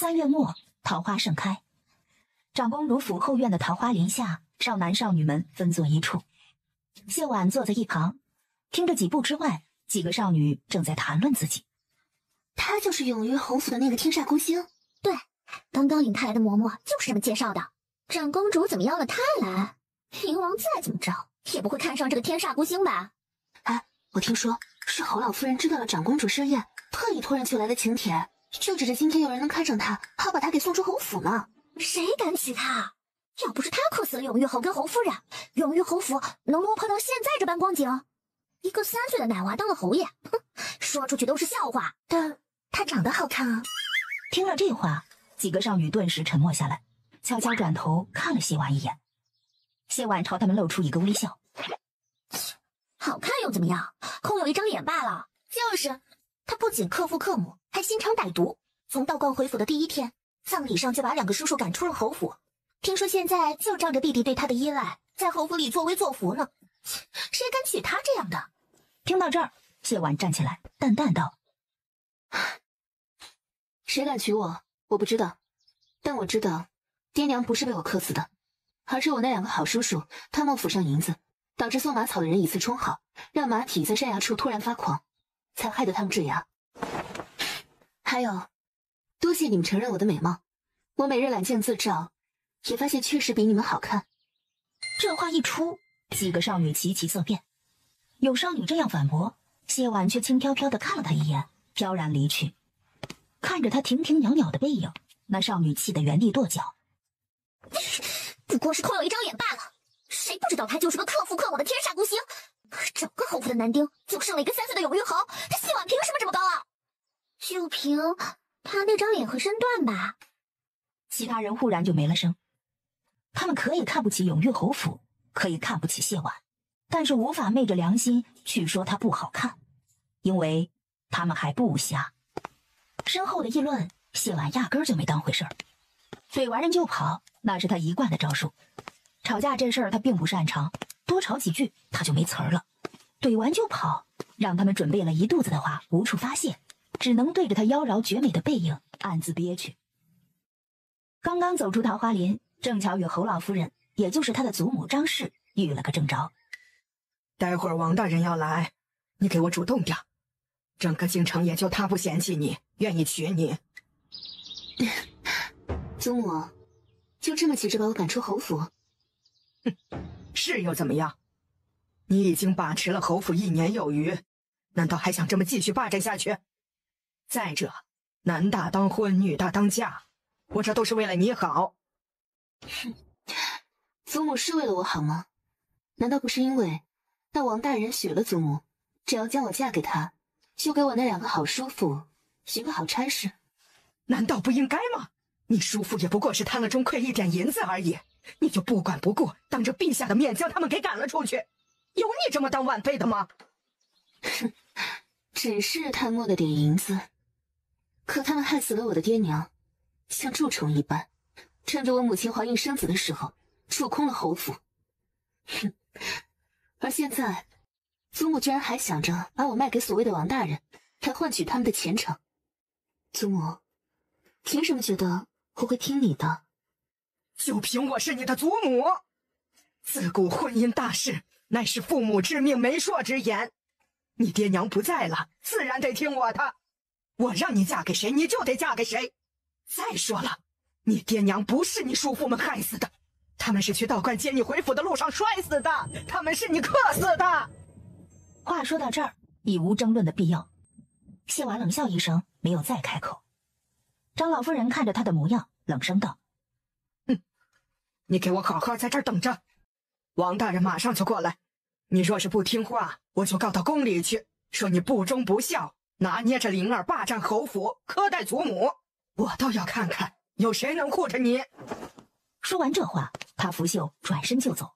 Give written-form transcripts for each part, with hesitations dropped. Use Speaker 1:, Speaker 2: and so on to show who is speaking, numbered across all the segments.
Speaker 1: 3月末，桃花盛开。长公主府后院的桃花林下，少男少女们分坐一处。谢婉坐在一旁，听着几步之外，几个少女正在谈论自己。
Speaker 2: 她就是永约侯府的那个天煞孤星。
Speaker 3: 对，刚刚引他来的嬷嬷就是这么介绍的。长公主怎么邀了他来？宁王再怎么着也不会看上这个天煞孤星吧？
Speaker 2: 哎，我听说是侯老夫人知道了长公主设宴，特意托人求来的请帖，就指着今天有人能看上她，好把她给送出侯府呢。
Speaker 3: 谁敢娶她？要不是他克死了永玉侯跟侯夫人，永玉侯府能落魄到现在这般光景？一个3岁的奶娃当了侯爷，哼，说出去都是笑话。
Speaker 2: 但她长得好看啊。
Speaker 1: 听了这话，几个少女顿时沉默下来，悄悄转头看了谢婉一眼。谢婉朝他们露出一个微笑。
Speaker 3: 好看又怎么样？空有一张脸罢了。
Speaker 2: 就是，她不仅克父克母，还心肠歹毒。从道光回府的第1天，葬礼上就把2个叔叔赶出了侯府。听说现在就仗着弟弟对她的依赖，在侯府里作威作福呢。谁敢娶她这样的？
Speaker 1: 听到这儿，谢婉站起来，淡淡道：“
Speaker 2: 谁敢娶我，我不知道，但我知道，爹娘不是被我克死的，而是我那2个好叔叔贪墨府上银子，导致送马草的人以次充好，让马体在山崖处突然发狂，才害得他们坠崖。还有，多谢你们承认我的美貌，我每日揽镜自照，也发现确实比你们好看。”
Speaker 1: 这话一出，几个少女齐齐色变。有少女这样反驳，谢婉却轻飘飘地看了她一眼，飘然离去。看着她亭亭袅袅的背影，那少女气得原地跺脚。
Speaker 3: 不过是空有一张脸罢了，谁不知道他就是个克父克母的天煞孤星？整个侯府的男丁就剩了一个3岁的永玉侯，他谢婉凭什么这么高傲？就凭他那张脸和身段吧。
Speaker 1: 其他人忽然就没了声。他们可以看不起永玉侯府，可以看不起谢婉，但是无法昧着良心去说她不好看，因为他们还不瞎。身后的议论，谢婉压根儿就没当回事儿，怼完人就跑，那是他一贯的招数。吵架这事儿他并不擅长，多吵几句他就没词儿了。怼完就跑，让他们准备了一肚子的话无处发泄，只能对着他妖娆绝美的背影暗自憋屈。刚刚走出桃花林，正巧与侯老夫人，也就是他的祖母张氏遇了个正着。
Speaker 4: 待会儿王大人要来，你给我主动点，整个京城也就他不嫌弃你，愿意娶你。
Speaker 2: 祖母，就这么急着把我赶出侯府？
Speaker 4: 哼，是又怎么样？你已经把持了侯府1年有余，难道还想这么继续霸占下去？再者，男大当婚，女大当嫁，我这都是为了你好。
Speaker 2: 哼，祖母是为了我好吗？难道不是因为那王大人许了祖母，只要将我嫁给他，就给我那2个好叔父寻个好差事？
Speaker 4: 难道不应该吗？你叔父也不过是贪了钟馗1点银子而已，你就不管不顾，当着陛下的面将他们给赶了出去，有你这么当晚辈的吗？
Speaker 2: 哼，只是贪墨的点银子，可他们害死了我的爹娘，像蛀虫一般，趁着我母亲怀孕生子的时候蛀空了侯府。哼，而现在祖母居然还想着把我卖给所谓的王大人，来换取他们的前程。祖母，凭什么觉得我会听你的？
Speaker 4: 就凭我是你的祖母。自古婚姻大事，乃是父母之命，媒妁之言。你爹娘不在了，自然得听我的。我让你嫁给谁，你就得嫁给谁。再说了，你爹娘不是你叔父们害死的，他们是去道观接你回府的路上摔死的，他们是你克死的。
Speaker 1: 话说到这儿，已无争论的必要。谢婉冷笑一声，没有再开口。张老夫人看着他的模样，冷声道：“
Speaker 4: 你给我好好在这儿等着，王大人马上就过来。你若是不听话，我就告到宫里去，说你不忠不孝，拿捏着灵儿霸占侯府，苛待祖母。我倒要看看有谁能护着你。”
Speaker 1: 说完这话，他拂袖转身就走。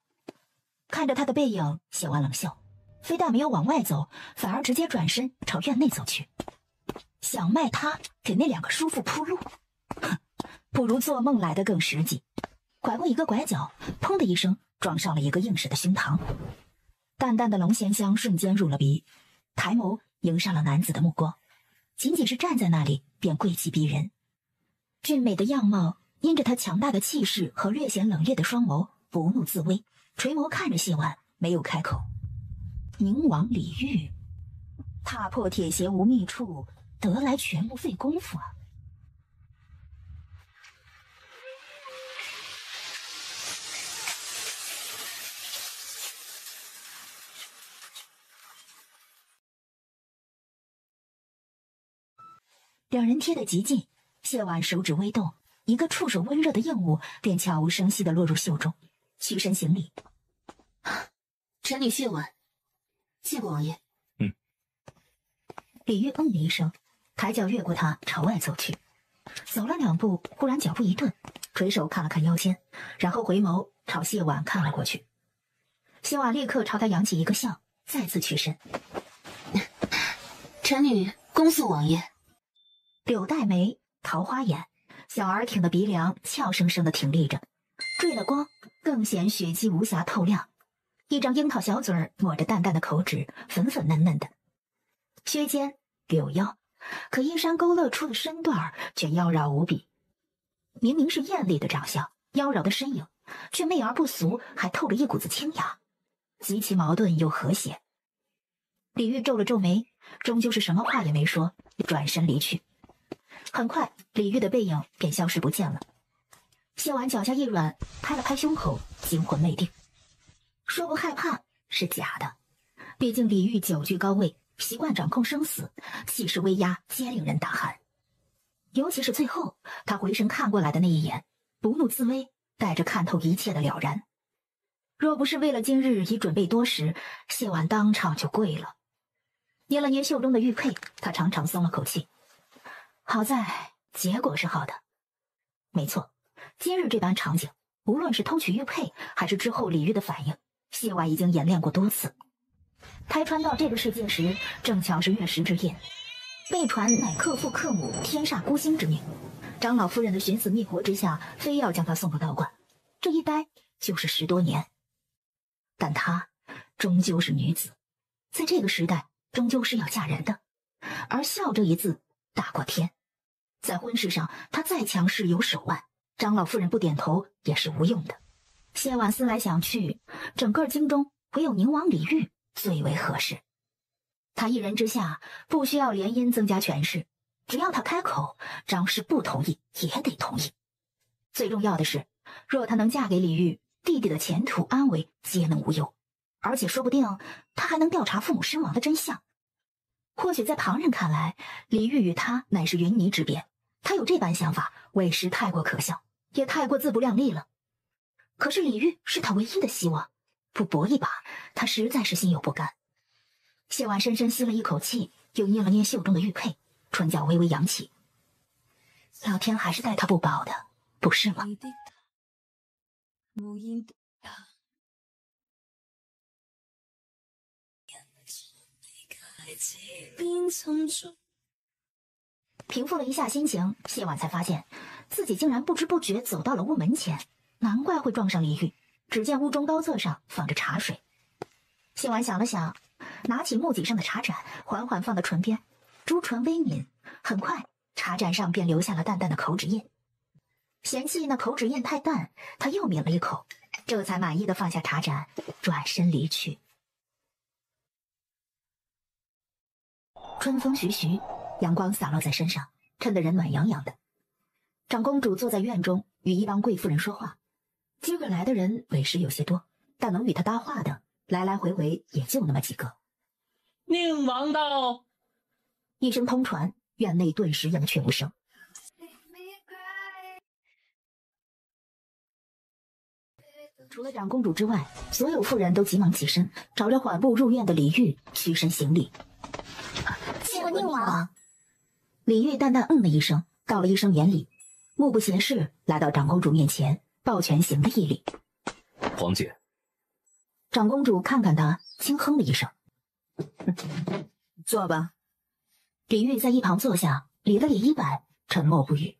Speaker 1: 看着他的背影，谢婉冷笑，非但没有往外走，反而直接转身朝院内走去，想卖他给那2个叔父铺路。哼，不如做梦来得更实际。拐过一个拐角，砰的一声撞上了一个硬实的胸膛，淡淡的龙涎香瞬间入了鼻，抬眸迎上了男子的目光，仅仅是站在那里便贵气逼人。俊美的样貌因着他强大的气势和略显冷冽的双眸，不怒自威，垂眸看着谢婉，没有开口。宁王李煜，踏破铁鞋无觅处，得来全不费工夫啊！两人贴得极近，谢婉手指微动，一个触手温热的硬物便悄无声息地落入袖中，屈身行礼。
Speaker 2: 臣女谢婉，谢过王爷。
Speaker 1: 李煜嗯了一声，抬脚越过他朝外走去。走了2步，忽然脚步一顿，垂手看了看腰间，然后回眸朝谢婉看了过去。谢婉立刻朝他扬起一个笑，再次屈身。
Speaker 2: 臣女恭诉王爷。
Speaker 1: 柳带眉，桃花眼，小儿挺的鼻梁俏生生的挺立着，缀了光，更显血肌无瑕透亮。一张樱桃小嘴儿抹着淡淡的口脂，粉粉嫩嫩的。削肩柳腰，可衣衫勾勒出的身段却妖娆无比。明明是艳丽的长相，妖娆的身影，却媚而不俗，还透着一股子清雅，极其矛盾又和谐。李煜皱了皱眉，终究是什么话也没说，转身离去。很快，李煜的背影便消失不见了。谢婉脚下一软，拍了拍胸口，惊魂未定。说不害怕是假的，毕竟李煜久居高位，习惯掌控生死，气势威压皆令人胆寒。尤其是最后他回身看过来的那一眼，不怒自威，带着看透一切的了然。若不是为了今日已准备多时，谢婉当场就跪了。捏了捏袖中的玉佩，他长长松了口气。好在结果是好的。没错，今日这般场景，无论是偷取玉佩，还是之后李煜的反应，谢婉已经演练过多次。胎穿到这个世界时，正巧是月食之夜，被传乃克父克母天煞孤星之命。长老夫人的寻死觅活之下，非要将他送入道观，这一待就是10多年。但她终究是女子，在这个时代终究是要嫁人的，而孝这一字大过天。在婚事上，她再强势有手腕，长老夫人不点头也是无用的。谢婉思来想去，整个京中唯有宁王李煜最为合适。他一人之下，不需要联姻增加权势，只要他开口，张氏不同意也得同意。最重要的是，若她能嫁给李煜，弟弟的前途安危皆能无忧，而且说不定他还能调查父母身亡的真相。或许在旁人看来，李煜与他乃是云泥之别，他有这般想法，委实太过可笑，也太过自不量力了。可是李煜是他唯一的希望，不搏一把，他实在是心有不甘。谢婉深深吸了一口气，又捏了捏袖中的玉佩，唇角微微扬起。老天还是待他不薄的，不是吗？平复了一下心情，谢婉才发现自己竟然不知不觉走到了屋门前，难怪会撞上李煜。只见屋中高座上放着茶水，谢婉想了想，拿起木几上的茶盏，缓缓放到唇边，朱唇微抿，很快茶盏上便留下了淡淡的口脂印。嫌弃那口脂印太淡，他又抿了一口，这才满意的放下茶盏，转身离去。春风徐徐，阳光洒落在身上，衬得人暖洋洋的。长公主坐在院中，与一帮贵妇人说话。今日来的人委实有些多，但能与她搭话的，来来回回也就那么几个。
Speaker 5: 宁王到！
Speaker 1: 一声通传，院内顿时鸦雀无声。除了长公主之外，所有妇人都急忙起身，朝着缓步入院的李煜屈身行礼。
Speaker 3: 谢过宁王。
Speaker 1: 李煜淡淡嗯了一声，道了一声免礼，目不斜视来到长公主面前，抱拳行了一礼。
Speaker 5: 皇姐。
Speaker 1: 长公主看看他，轻哼了一声。
Speaker 4: 坐吧。
Speaker 1: 李煜在一旁坐下，理了理衣摆，沉默不语。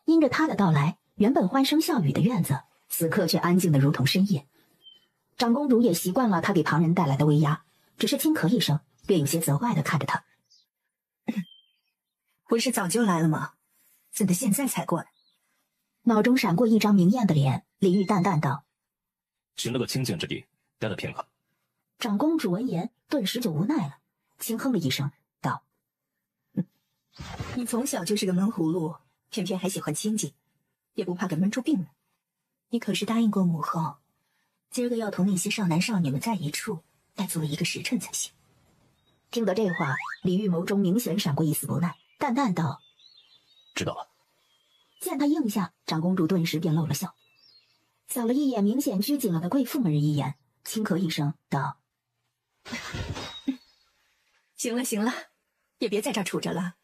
Speaker 1: 因着他的到来，原本欢声笑语的院子，此刻却安静的如同深夜。长公主也习惯了他给旁人带来的威压，只是轻咳一声，便有些责怪的看着他。
Speaker 4: 不是早就来了吗？
Speaker 1: 怎的现在才过来？脑中闪过一张明艳的脸，李煜淡淡道：“
Speaker 5: 寻了个清静之地，待了片刻。”
Speaker 1: 长公主闻言，顿时就无奈了，轻哼了一声，道：“你从小就是个闷葫芦，偏偏还喜欢清静，也不怕给闷出病来。你可是答应过母后，今儿个要同那些少男少女们在一处，待足了1个时辰才行。”听得这话，李煜眸中明显闪过一丝无奈，淡淡道：“
Speaker 5: 知道了。”
Speaker 1: 见他应下，长公主顿时便露了笑，扫了一眼明显拘谨了的贵妇们一眼，轻咳一声道：“行了行了，也别在这儿杵着了，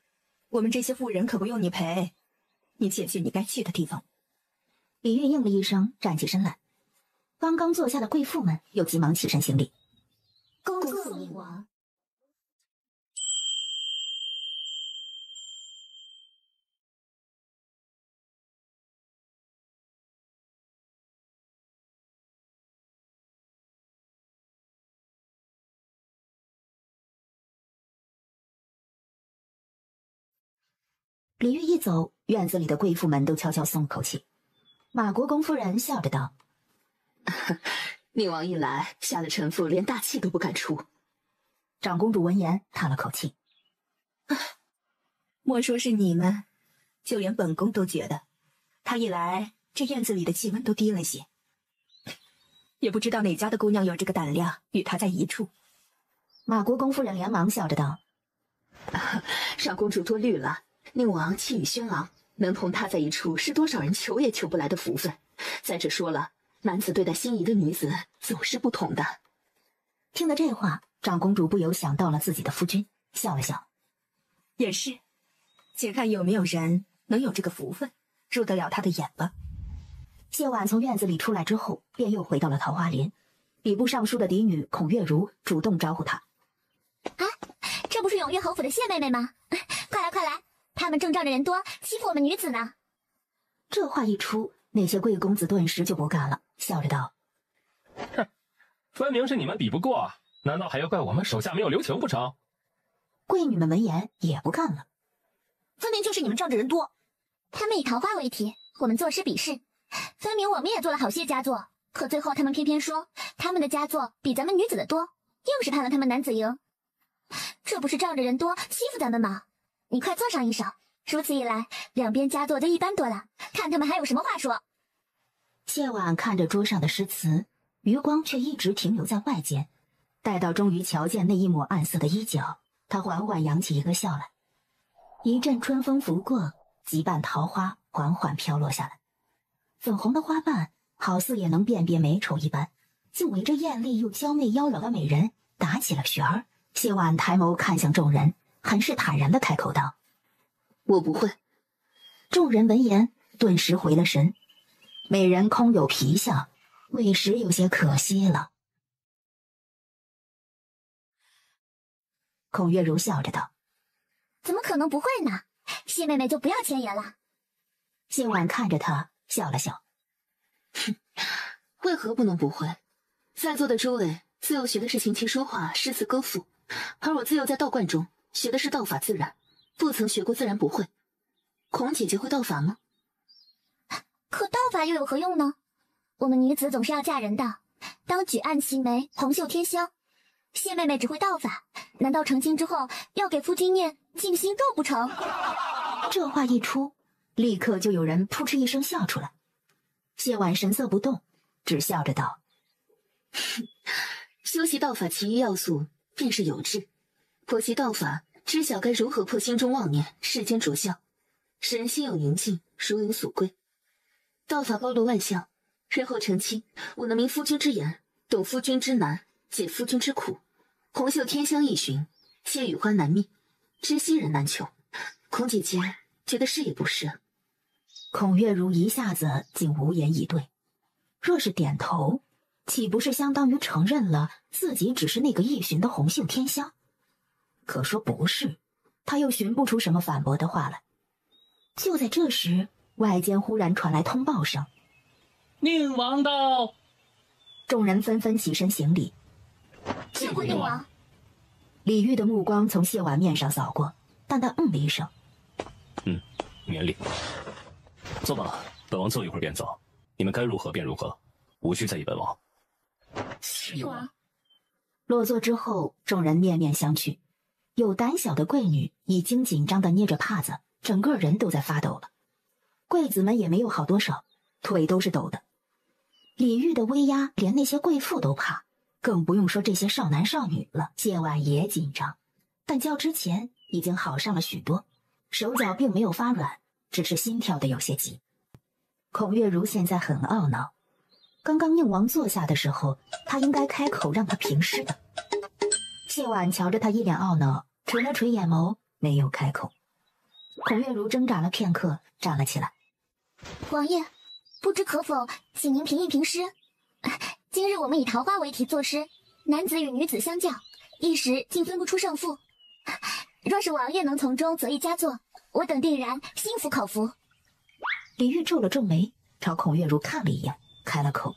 Speaker 1: 我们这些妇人可不用你陪，你且去你该去的地方。”李煜应了一声，站起身来。刚刚坐下的贵妇们又急忙起身行礼：“
Speaker 3: 恭贺宁王。”
Speaker 1: 李煜一走，院子里的贵妇们都悄悄松了口气。马国公夫人笑着道：“
Speaker 2: 宁王一来，吓得臣妇连大气都不敢出。”
Speaker 1: 长公主闻言叹了口气：“莫说是你们，就连本宫都觉得，他一来，这院子里的气温都低了些。也不知道哪家的姑娘有这个胆量与他在一处。”马国公夫人连忙笑着道：“
Speaker 2: 少公主多虑了。宁王气宇轩昂，能同他在一处，是多少人求也求不来的福分。再者说了，男子对待心仪的女子总是不同的。”
Speaker 1: 听了这话，长公主不由想到了自己的夫君，笑了笑：“也是，且看有没有人能有这个福分，入得了他的眼吧。”谢婉从院子里出来之后，便又回到了桃花林。礼部尚书的嫡女孔月如主动招呼她：“
Speaker 3: 啊，这不是永乐侯府的谢妹妹吗？快来快来！他们正仗着人多欺负我们女子呢。”
Speaker 1: 这话一出，那些贵公子顿时就不干了，笑着道：“
Speaker 5: 哼，分明是你们比不过，难道还要怪我们手下没有留情不成？”
Speaker 1: 贵女们闻言也不干了：“
Speaker 3: 分明就是你们仗着人多，他们以桃花为题，我们作诗比试，分明我们也做了好些佳作，可最后他们偏偏说他们的佳作比咱们女子的多，硬是判了他们男子赢，这不是仗着人多欺负咱们吗？你快坐上一首，如此一来，两边佳作就一般多了，看他们还有什么话说。”
Speaker 1: 谢婉看着桌上的诗词，余光却一直停留在外间。待到终于瞧见那一抹暗色的衣角，她缓缓扬起一个笑来。一阵春风拂过，几瓣桃花缓缓飘落下来，粉红的花瓣好似也能辨别美丑一般，竟围着艳丽又娇媚妖娆的美人打起了旋儿。谢婉抬眸看向众人，很是坦然地开口道：“
Speaker 2: 我不会。”
Speaker 1: 众人闻言顿时回了神，美人空有皮相，委实有些可惜了。孔月如笑着道：“
Speaker 3: 怎么可能不会呢？谢妹妹就不要前言了。”
Speaker 1: 谢婉看着她笑了笑：“
Speaker 2: 哼，为何不能不会？在座的诸位自幼学的是琴棋书画、诗词歌赋，而我自幼在道观中学的是道法自然，不曾学过自然不会。孔姐姐会道法吗？”“
Speaker 3: 可道法又有何用呢？我们女子总是要嫁人的，当举案齐眉，红袖添香。谢妹妹只会道法，难道成亲之后要给夫君念静心咒不成？”
Speaker 1: 这话一出，立刻就有人扑哧一声笑出来。谢婉神色不动，只笑着道：“
Speaker 2: 修习道法其一要素便是有志，剖析道法，知晓该如何破心中妄念，世间浊相，使人心有宁静，如有所归。道法包罗万象，日后成亲，我能明夫君之言，懂夫君之难，解夫君之苦，红袖添香一巡，谢雨花难觅，知心人难求。孔姐姐觉得是也不是？”
Speaker 1: 孔月如一下子竟无言以对，若是点头，岂不是相当于承认了自己只是那个一巡的红袖添香？可说不是，他又寻不出什么反驳的话来。就在这时，外间忽然传来通报声：“
Speaker 5: 宁王到！”
Speaker 1: 众人纷纷起身行礼：“
Speaker 3: 谢过宁王。”
Speaker 1: 李煜的目光从谢婉面上扫过，淡淡嗯了一声：“
Speaker 6: 免礼。坐吧，本王坐一会儿便走。你们该如何便如何，无需在意本王。
Speaker 3: 是王。
Speaker 1: 落座之后，众人面面相觑。有胆小的贵女已经紧张地捏着帕子，整个人都在发抖了。贵子们也没有好多少，腿都是抖的。李煜的威压连那些贵妇都怕，更不用说这些少男少女了。谢婉也紧张，但较之前已经好上了许多，手脚并没有发软，只是心跳得有些急。孔月如现在很懊恼，刚刚宁王坐下的时候，他应该开口让他平尸的。谢婉瞧着他一脸懊恼，垂了垂眼眸，没有开口。孔月如挣扎了片刻，站了起来。
Speaker 3: 王爷，不知可否请您评一评诗？今日我们以桃花为题作诗，男子与女子相较，一时竟分不出胜负。若是王爷能从中择一佳作，我等定然心服口服。
Speaker 1: 李煜皱了皱眉，朝孔月如看了一眼，开了口：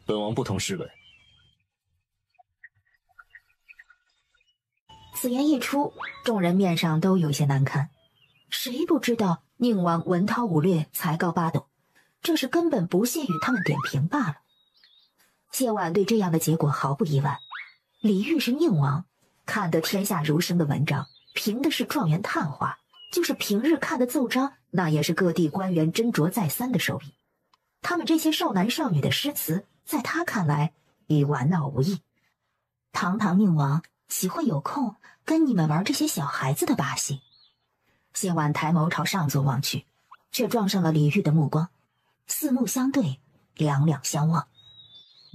Speaker 6: 本王不通诗文。
Speaker 1: 此言一出，众人面上都有些难堪。谁不知道宁王文韬武略，才高八斗，这是根本不屑于他们点评罢了。谢婉对这样的结果毫不意外。李煜是宁王，看得天下儒生的文章，评的是状元探花，就是平日看的奏章，那也是各地官员斟酌再三的手笔。他们这些少男少女的诗词，在他看来与玩闹无异。堂堂宁王岂会有空跟你们玩这些小孩子的把戏？谢婉抬眸朝上座望去，却撞上了李煜的目光，四目相对，两两相望。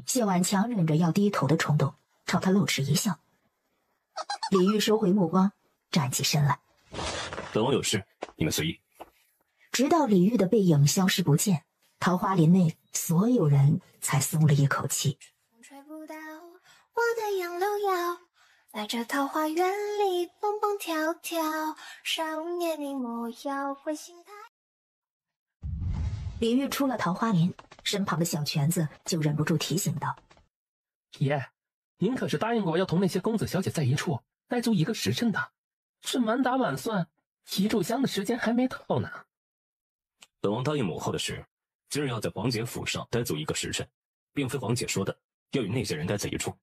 Speaker 1: 谢婉强忍着要低头的冲动，朝他露齿一笑。李煜收回目光，站起身来。
Speaker 6: 本王有事，你们随意。
Speaker 1: 直到李煜的背影消失不见，桃花林内所有人才松了一口气。
Speaker 7: 吹不到我的杨柳腰，在这桃花源里蹦蹦跳跳，少年你莫要灰心态。
Speaker 1: 李煜出了桃花林，身旁的小泉子就忍不住提醒道：
Speaker 5: 爷，您可是答应过要同那些公子小姐在一处待足1个时辰的，这满打满算一炷香的时间还没到呢。
Speaker 6: 本王答应母后的事，今日要在皇姐府上待足1个时辰，并非皇姐说的要与那些人待在一处。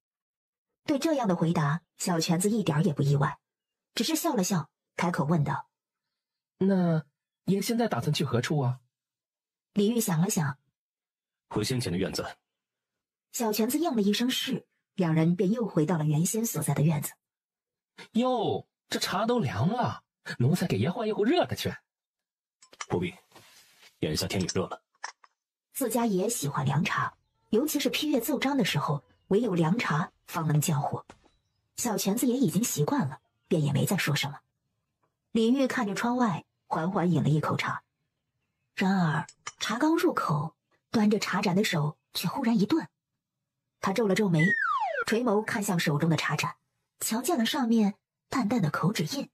Speaker 1: 对这样的回答，小泉子一点也不意外，只是笑了笑，开口问道：
Speaker 5: 那爷现在打算去何处啊？
Speaker 1: 李煜想了想，
Speaker 6: 回先前的院子。
Speaker 1: 小泉子应了一声是，两人便又回到了原先所在的院子。
Speaker 5: 哟，这茶都凉了，奴才给爷换一壶热的去。
Speaker 6: 不必，眼下天已热了。
Speaker 1: 自家也喜欢凉茶，尤其是批阅奏章的时候，唯有凉茶方能降火。小泉子也已经习惯了，便也没再说什么。李煜看着窗外，缓缓饮了一口茶。然而茶刚入口，端着茶盏的手却忽然一顿。他皱了皱眉，垂眸看向手中的茶盏，瞧见了上面淡淡的口指印，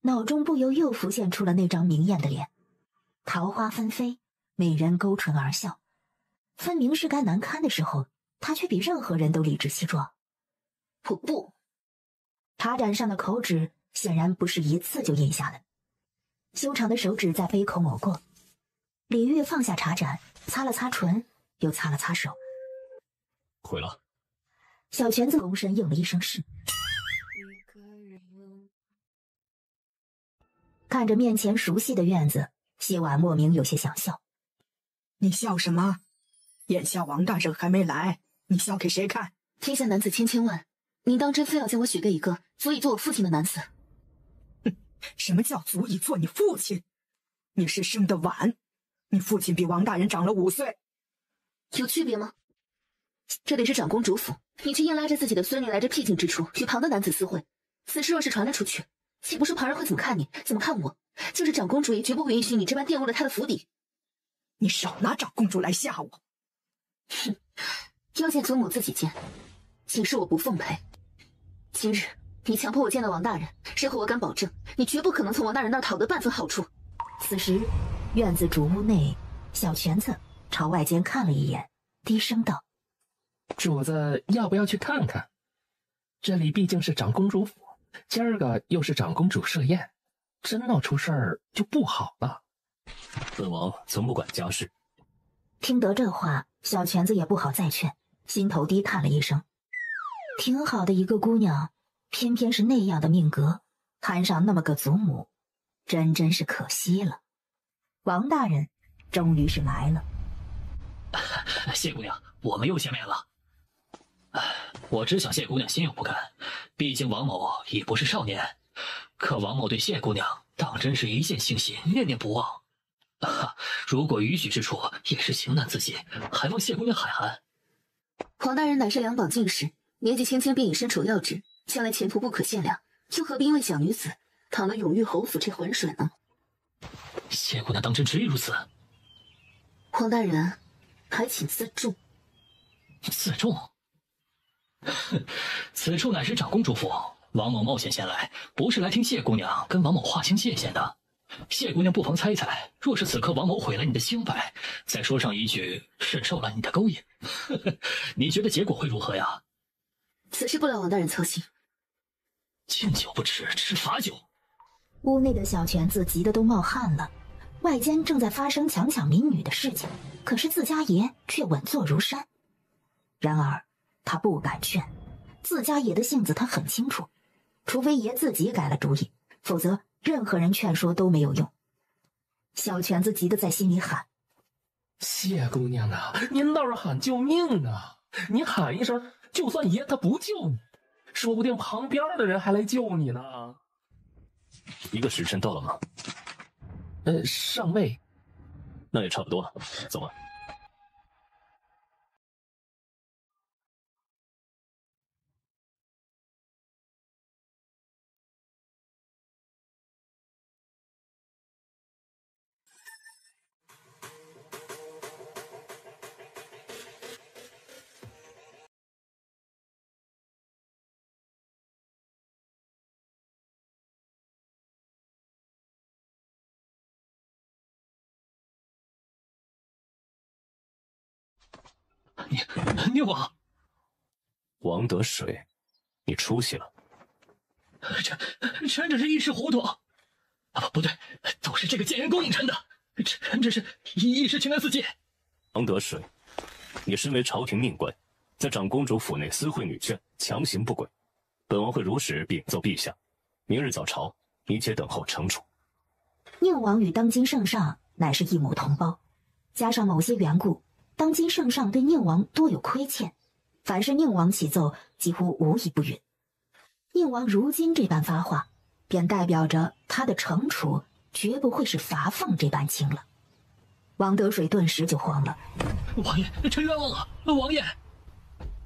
Speaker 1: 脑中不由又浮现出了那张明艳的脸。桃花纷飞，美人勾唇而笑，分明是该难堪的时候，他却比任何人都理直气壮。
Speaker 2: 我不。
Speaker 1: 茶盏上的口指显然不是一次就印下的，修长的手指在杯口抹过。李煜放下茶盏，擦了擦唇，又擦了擦手。
Speaker 6: 回了。
Speaker 1: 小泉子躬身应了一声是。看着面前熟悉的院子，谢婉莫名有些想笑。
Speaker 4: 你笑什么？眼下王大人还没来，你笑给谁看？
Speaker 2: 天下男子千千万，您当真非要将我许给一个足以做我父亲的男子？
Speaker 4: 哼，什么叫足以做你父亲？你是生得晚，你父亲比王大人长了5岁，
Speaker 2: 有区别吗？这里是长公主府，你却硬拉着自己的孙女来这僻静之处与旁的男子私会，此事若是传了出去，岂不是旁人会怎么看你，怎么看我？就是长公主也绝不允许你这般玷污了她的府邸。
Speaker 4: 你少拿长公主来吓我！
Speaker 2: 哼，要见祖母自己见，请示我不奉陪。今日你强迫我见到王大人，事后我敢保证，你绝不可能从王大人那儿讨得半分好处。
Speaker 1: 此时，院子主屋内，小泉子朝外间看了一眼，低声道：
Speaker 5: 主子要不要去看看？这里毕竟是长公主府，今儿个又是长公主设宴，真闹出事儿就不好了。
Speaker 6: 本王从不管家事。
Speaker 1: 听得这话，小泉子也不好再劝，心头低叹了一声。挺好的一个姑娘，偏偏是那样的命格，摊上那么个祖母，真是可惜了。王大人终于是来了。
Speaker 8: 谢姑娘，我们又见面了。我知晓谢姑娘心有不甘，毕竟王某已不是少年，可王某对谢姑娘当真是一见倾心，念念不忘。如果允许之处，也是情难自禁，还望谢姑娘海涵。
Speaker 2: 黄大人乃是两榜进士，年纪轻轻便已身处要职，将来前途不可限量，又何必因为小女子淌了永玉侯府这浑水呢？
Speaker 8: 谢姑娘当真执意如此？
Speaker 2: 黄大人，还请自重。
Speaker 8: 自重？此处乃是长公主府，王某冒险前来，不是来听谢姑娘跟王某划清界限的。谢姑娘不妨猜猜，若是此刻王某毁了你的清白，再说上一句深受了你的勾引，你觉得结果会如何呀？
Speaker 2: 此事不劳王大人操心。
Speaker 8: 敬酒不吃吃罚酒。
Speaker 1: 屋内的小泉子急得都冒汗了。外间正在发生强抢民女的事情，可是自家爷却稳坐如山。然而他不敢劝，自家爷的性子他很清楚，除非爷自己改了主意，否则任何人劝说都没有用。小泉子急得在心里喊：
Speaker 5: 谢姑娘啊，您倒是喊救命啊！你喊一声，就算爷他不救你，说不定旁边的人还来救你呢。
Speaker 6: 一个时辰到了吗？
Speaker 5: 尚未。
Speaker 6: 那也差不多了，走吧。
Speaker 8: 宁王，
Speaker 6: 王得水，你出息了。
Speaker 8: 臣只是一时糊涂。不对，都是这个贱人勾引臣的。臣只是一时情难自禁。
Speaker 6: 王得水，你身为朝廷命官，在长公主府内私会女眷，强行不轨，本王会如实禀奏陛下。明日早朝，你且等候惩处。
Speaker 1: 宁王与当今圣上乃是一母同胞，加上某些缘故，当今圣上对宁王多有亏欠，凡是宁王启奏，几乎无一不允。宁王如今这般发话，便代表着他的惩处绝不会是罚俸这般轻了。王得水顿时就慌了。
Speaker 8: 王爷，臣冤枉了，王爷！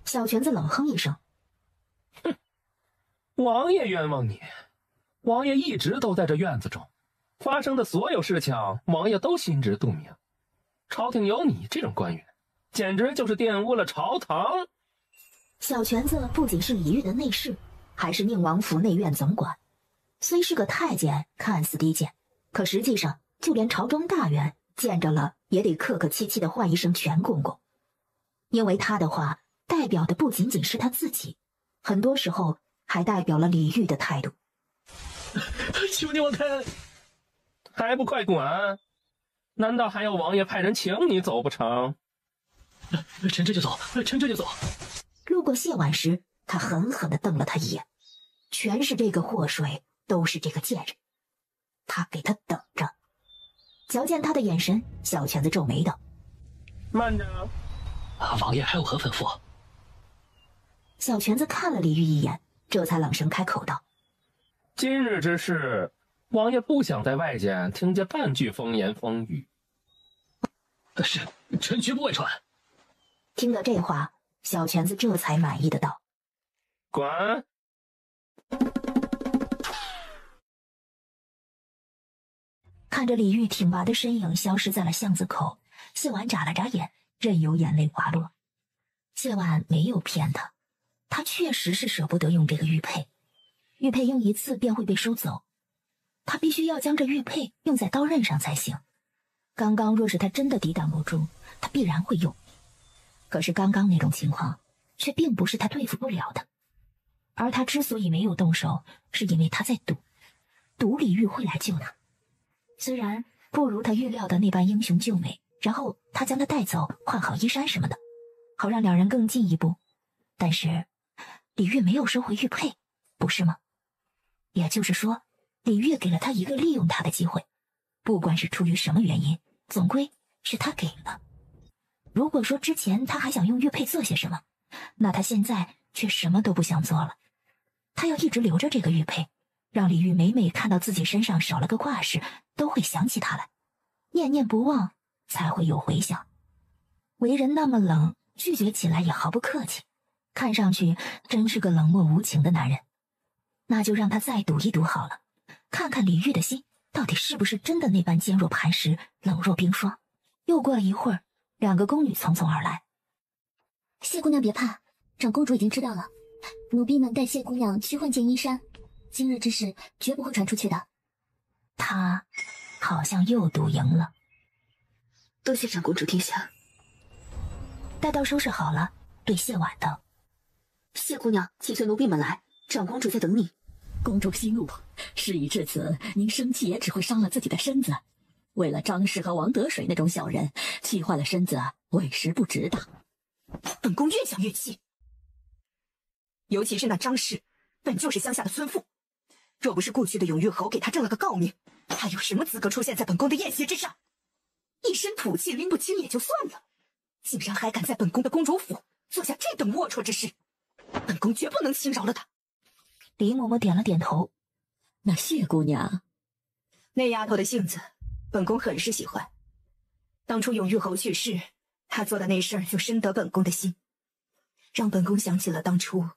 Speaker 1: 小泉子冷哼一声：
Speaker 5: 哼，王爷冤枉你？王爷一直都在这院子中，发生的所有事情，王爷都心知肚明。朝廷有你这种官员，简直就是玷污了朝堂。
Speaker 1: 小泉子不仅是李煜的内侍，还是宁王府内院总管，虽是个太监，看似低贱，可实际上就连朝中大员见着了也得客客气气地唤一声全公公。因为他的话代表的不仅仅是他自己，很多时候还代表了李煜的态度。
Speaker 8: 求宁王开恩！
Speaker 5: 还不快滚！难道还要王爷派人请你走不成？
Speaker 8: 臣这就走，臣这就走。
Speaker 1: 路过谢婉时，他狠狠地瞪了他一眼，全是这个祸水，都是这个贱人，他给他等着。瞧见他的眼神，小泉子皱眉道：
Speaker 5: 慢着。
Speaker 8: 王爷还有何吩咐？
Speaker 1: 小泉子看了李煜一眼，这才冷声开口道：
Speaker 5: 今日之事，王爷不想在外间听见半句风言风语。
Speaker 8: 是，臣绝不外传。
Speaker 1: 听了这话，小泉子这才满意的道：
Speaker 5: 滚！
Speaker 1: 看着李煜挺拔的身影消失在了巷子口，谢婉眨了眨眼，任由眼泪滑落。谢婉没有骗他，他确实是舍不得用这个玉佩，玉佩用一次便会被收走，他必须要将这玉佩用在刀刃上才行。刚刚若是他真的抵挡不住，他必然会用。可是刚刚那种情况却并不是他对付不了的，而他之所以没有动手，是因为他在赌。赌李煜会来救他。虽然不如他预料的那般英雄救美，然后他将他带走，换好衣衫什么的，好让两人更进一步，但是李煜没有收回玉佩，不是吗？也就是说，李煜给了他一个利用他的机会，不管是出于什么原因，总归是他给了。如果说之前他还想用玉佩做些什么，那他现在却什么都不想做了。他要一直留着这个玉佩，让李煜每每看到自己身上少了个挂饰，都会想起他来，念念不忘，才会有回响。为人那么冷，拒绝起来也毫不客气，看上去真是个冷漠无情的男人。那就让他再赌一赌好了，看看李煜的心到底是不是真的那般坚若磐石，冷若冰霜。又过了一会儿，两个宫女匆匆而来。
Speaker 3: 谢姑娘别怕，长公主已经知道了，奴婢们带谢姑娘去换件衣衫，今日之事绝不会传出去的。
Speaker 1: 他好像又赌赢了。
Speaker 2: 多谢长公主殿下。
Speaker 1: 待到收拾好了，对谢婉道：
Speaker 2: 谢姑娘，请随奴婢们来，长公主在等你。
Speaker 9: 公主息怒，事已至此，您生气也只会伤了自己的身子。为了张氏和王德水那种小人，气坏了身子，委实不值当。
Speaker 4: 本宫越想越气，尤其是那张氏，本就是乡下的村妇，若不是过去的永玉侯给他正了个诰命，他有什么资格出现在本宫的宴席之上？一身土气拎不清也就算了，竟然还敢在本宫的公主府做下这等龌龊之事，本宫绝不能轻饶了他。
Speaker 1: 李嬷嬷点了点头。
Speaker 9: 那谢姑娘，
Speaker 4: 那丫头的性子，本宫很是喜欢。当初永玉侯去世，她做的那事儿就深得本宫的心，让本宫想起了当初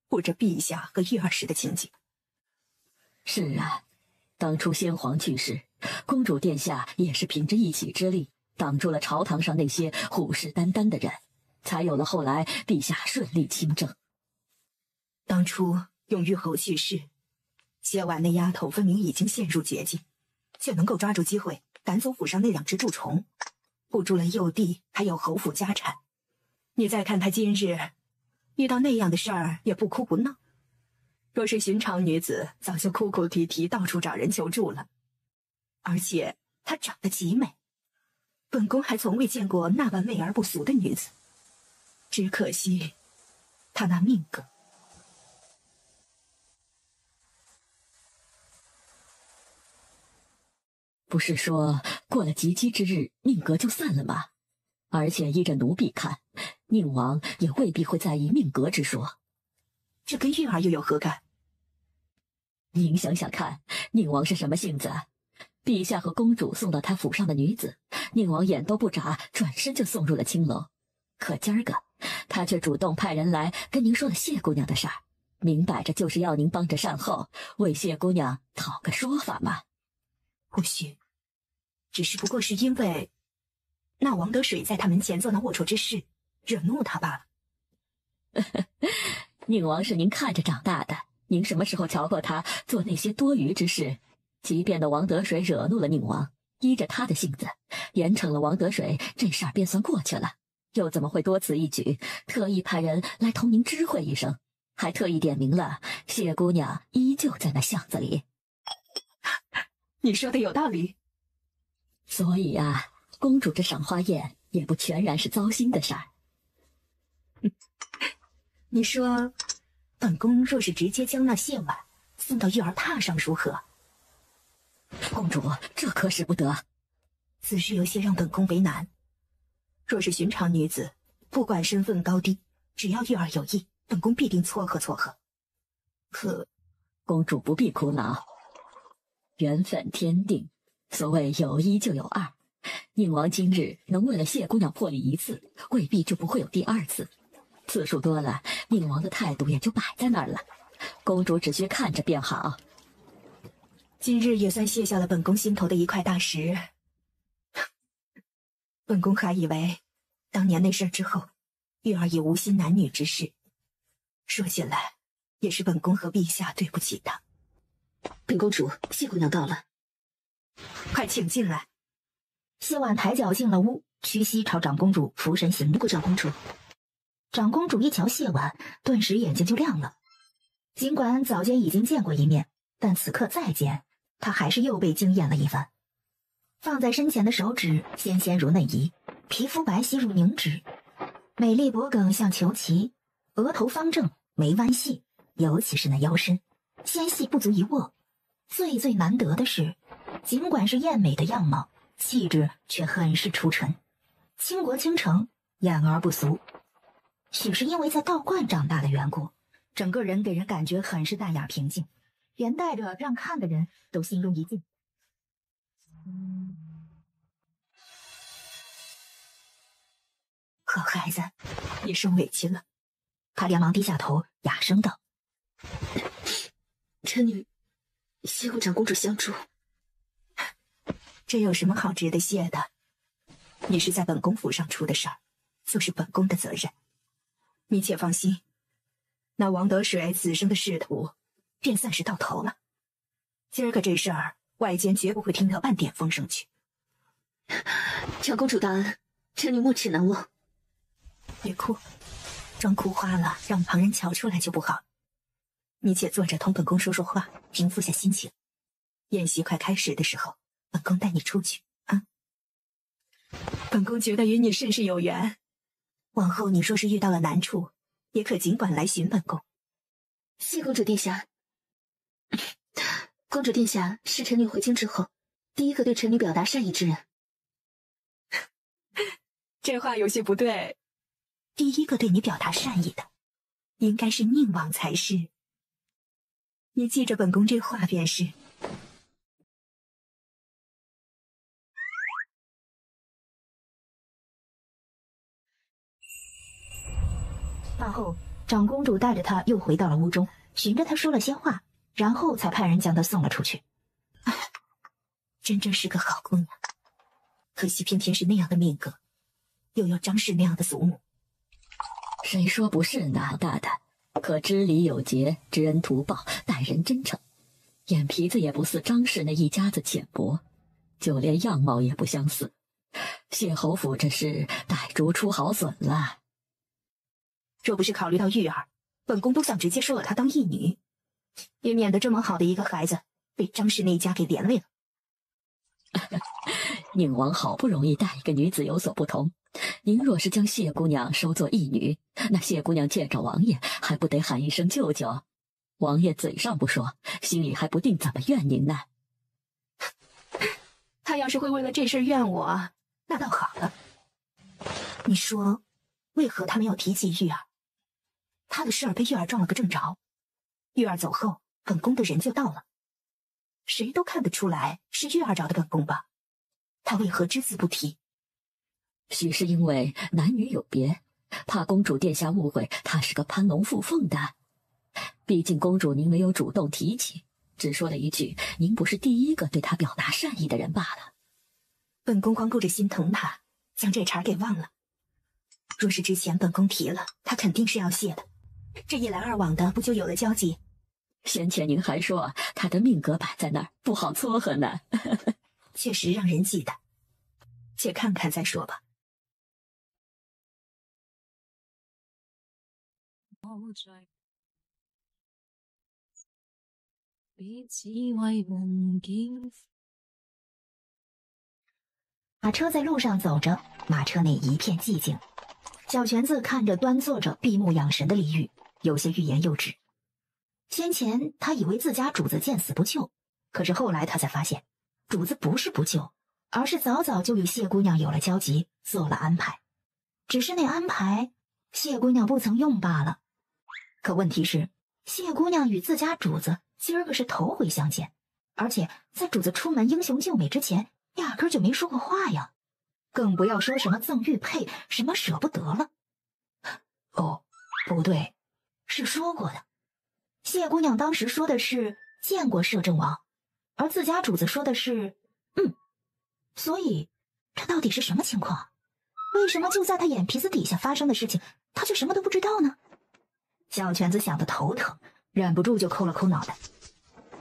Speaker 4: 护着陛下和玉儿时的情景。
Speaker 9: 是啊，当初先皇去世，公主殿下也是凭着一己之力挡住了朝堂上那些虎视眈眈的人，才有了后来陛下顺利亲政。
Speaker 4: 当初永玉侯去世，谢婉那丫头分明已经陷入绝境，却能够抓住机会赶走府上那两只蛀虫，护住了幼帝还有侯府家产。你再看她今日遇到那样的事儿也不哭不闹，若是寻常女子早就哭哭啼啼到处找人求助了。而且她长得极美，本宫还从未见过那般媚而不俗的女子，只可惜她那命格。
Speaker 9: 不是说过了及笄之日，命格就散了吗？而且依着奴婢看，宁王也未必会在意命格之说。
Speaker 4: 这跟玉儿又有何干？
Speaker 9: 您想想看，宁王是什么性子？陛下和公主送到他府上的女子，宁王眼都不眨，转身就送入了青楼。可今儿个，他却主动派人来跟您说了谢姑娘的事儿，明摆着就是要您帮着善后，为谢姑娘讨个说法嘛。
Speaker 4: 或许只不过是因为那王德水在他门前做那龌龊之事，惹怒他罢了。
Speaker 9: 宁王是您看着长大的，您什么时候瞧过他做那些多余之事？即便那王德水惹怒了宁王，依着他的性子，严惩了王德水，这事儿便算过去了，又怎么会多此一举，特意派人来同您知会一声，还特意点明了谢姑娘依旧在那巷子里。
Speaker 4: 你说的有道理。
Speaker 9: 所以啊，公主这赏花宴也不全然是糟心的事儿。
Speaker 4: 你说，本宫若是直接将那谢婉送到玉儿榻上如何？
Speaker 9: 公主，这可使不得。
Speaker 4: 此事有些让本宫为难。若是寻常女子，不管身份高低，只要玉儿有意，本宫必定撮合撮合。可，
Speaker 9: 公主不必苦恼。缘分天定，所谓有一就有二。宁王今日能为了谢姑娘破例一次，未必就不会有第二次。次数多了，宁王的态度也就摆在那儿了。公主只需看着便好。
Speaker 4: 今日也算卸下了本宫心头的一块大石。本宫还以为，当年那事之后，玉儿已无心男女之事。说起来，也是本宫和陛下对不起她。
Speaker 2: 本公主，谢姑娘到了，
Speaker 4: 快请进来。
Speaker 1: 谢婉抬脚进了屋，屈膝朝长公主俯身行礼。
Speaker 2: 长公主。
Speaker 1: 长公主一瞧谢婉，顿时眼睛就亮了。尽管早间已经见过一面，但此刻再见，他还是又被惊艳了一番。放在身前的手指纤纤如嫩仪，皮肤白皙如凝脂，美丽脖颈像球旗，额头方正，眉弯细，尤其是那腰身，纤细不足一握。最难得的是，尽管是艳美的样貌，气质却很是出尘，倾国倾城，艳而不俗。许是因为在道观长大的缘故，整个人给人感觉很是淡雅平静，连带着让看的人都心中一静。可孩子也受委屈了，他连忙低下头，哑声道：“
Speaker 2: 臣女谢过长公主相助。”
Speaker 1: 这有什么好值得谢的？你是在本宫府上出的事儿，就是本宫的责任。你且放心，那王德水此生的仕途便算是到头了。今儿个这事儿，外间绝不会听得半点风声去。
Speaker 2: 长公主大恩，臣女没齿难忘。
Speaker 1: 别哭，装哭花了，让旁人瞧出来就不好。你且坐着同本宫说说话，平复下心情。宴席快开始的时候，本宫带你出去啊。本宫觉得与你甚是有缘，往后你说是遇到了难处，也可尽管来寻本宫。
Speaker 2: 谢公主殿下。公主殿下是臣女回京之后第一个对臣女表达善意之人。
Speaker 1: 这话有些不对，第一个对你表达善意的，应该是宁王才是。你记着本宫这话便是。饭后，长公主带着她又回到了屋中，寻着她说了些话，然后才派人将她送了出去。真正是个好姑娘，可惜偏偏是那样的命格，又有张氏那样的祖母。
Speaker 9: 谁说不是呢？大大可知礼有节，知恩图报，待人真诚，眼皮子也不似张氏那一家子浅薄，就连样貌也不相似。谢侯府这是逮猪出好笋了。
Speaker 1: 若不是考虑到玉儿，本宫都想直接收了她当义女，也免得这么好的一个孩子被张氏那一家给连累了。
Speaker 9: 宁王好不容易待一个女子有所不同，您若是将谢姑娘收作义女，那谢姑娘见着王爷还不得喊一声舅舅？王爷嘴上不说，心里还不定怎么怨您呢。
Speaker 1: 他要是会为了这事怨我，那倒好了。你说，为何他没有提起玉儿？他的事儿被玉儿撞了个正着，玉儿走后，本宫的人就到了。谁都看得出来是玉儿找的本宫吧？他为何只字不提？
Speaker 9: 许是因为男女有别，怕公主殿下误会他是个攀龙附凤的。毕竟公主您没有主动提起，只说了一句您不是第一个对他表达善意的人罢了。
Speaker 1: 本宫光顾着心疼他，将这茬给忘了。若是之前本宫提了，他肯定是要谢的。这一来二往的，不就有了交集？
Speaker 9: 先前您还说他的命格摆在那儿，不好撮合呢。
Speaker 1: 确实让人记得，且看看再说吧。马车在路上走着，马车内一片寂静。小泉子看着端坐着闭目养神的李煜，有些欲言又止。先前他以为自家主子见死不救，可是后来他才发现，主子不是不救，而是早早就与谢姑娘有了交集，做了安排。只是那安排，谢姑娘不曾用罢了。可问题是，谢姑娘与自家主子今儿个是头回相见，而且在主子出门英雄救美之前，压根就没说过话呀，更不要说什么赠玉佩，什么舍不得了。哦，不对，是说过的。谢姑娘当时说的是见过摄政王，而自家主子说的是所以这到底是什么情况？为什么就在他眼皮子底下发生的事情，他却什么都不知道呢？小泉子想得头疼，忍不住就抠了抠脑袋。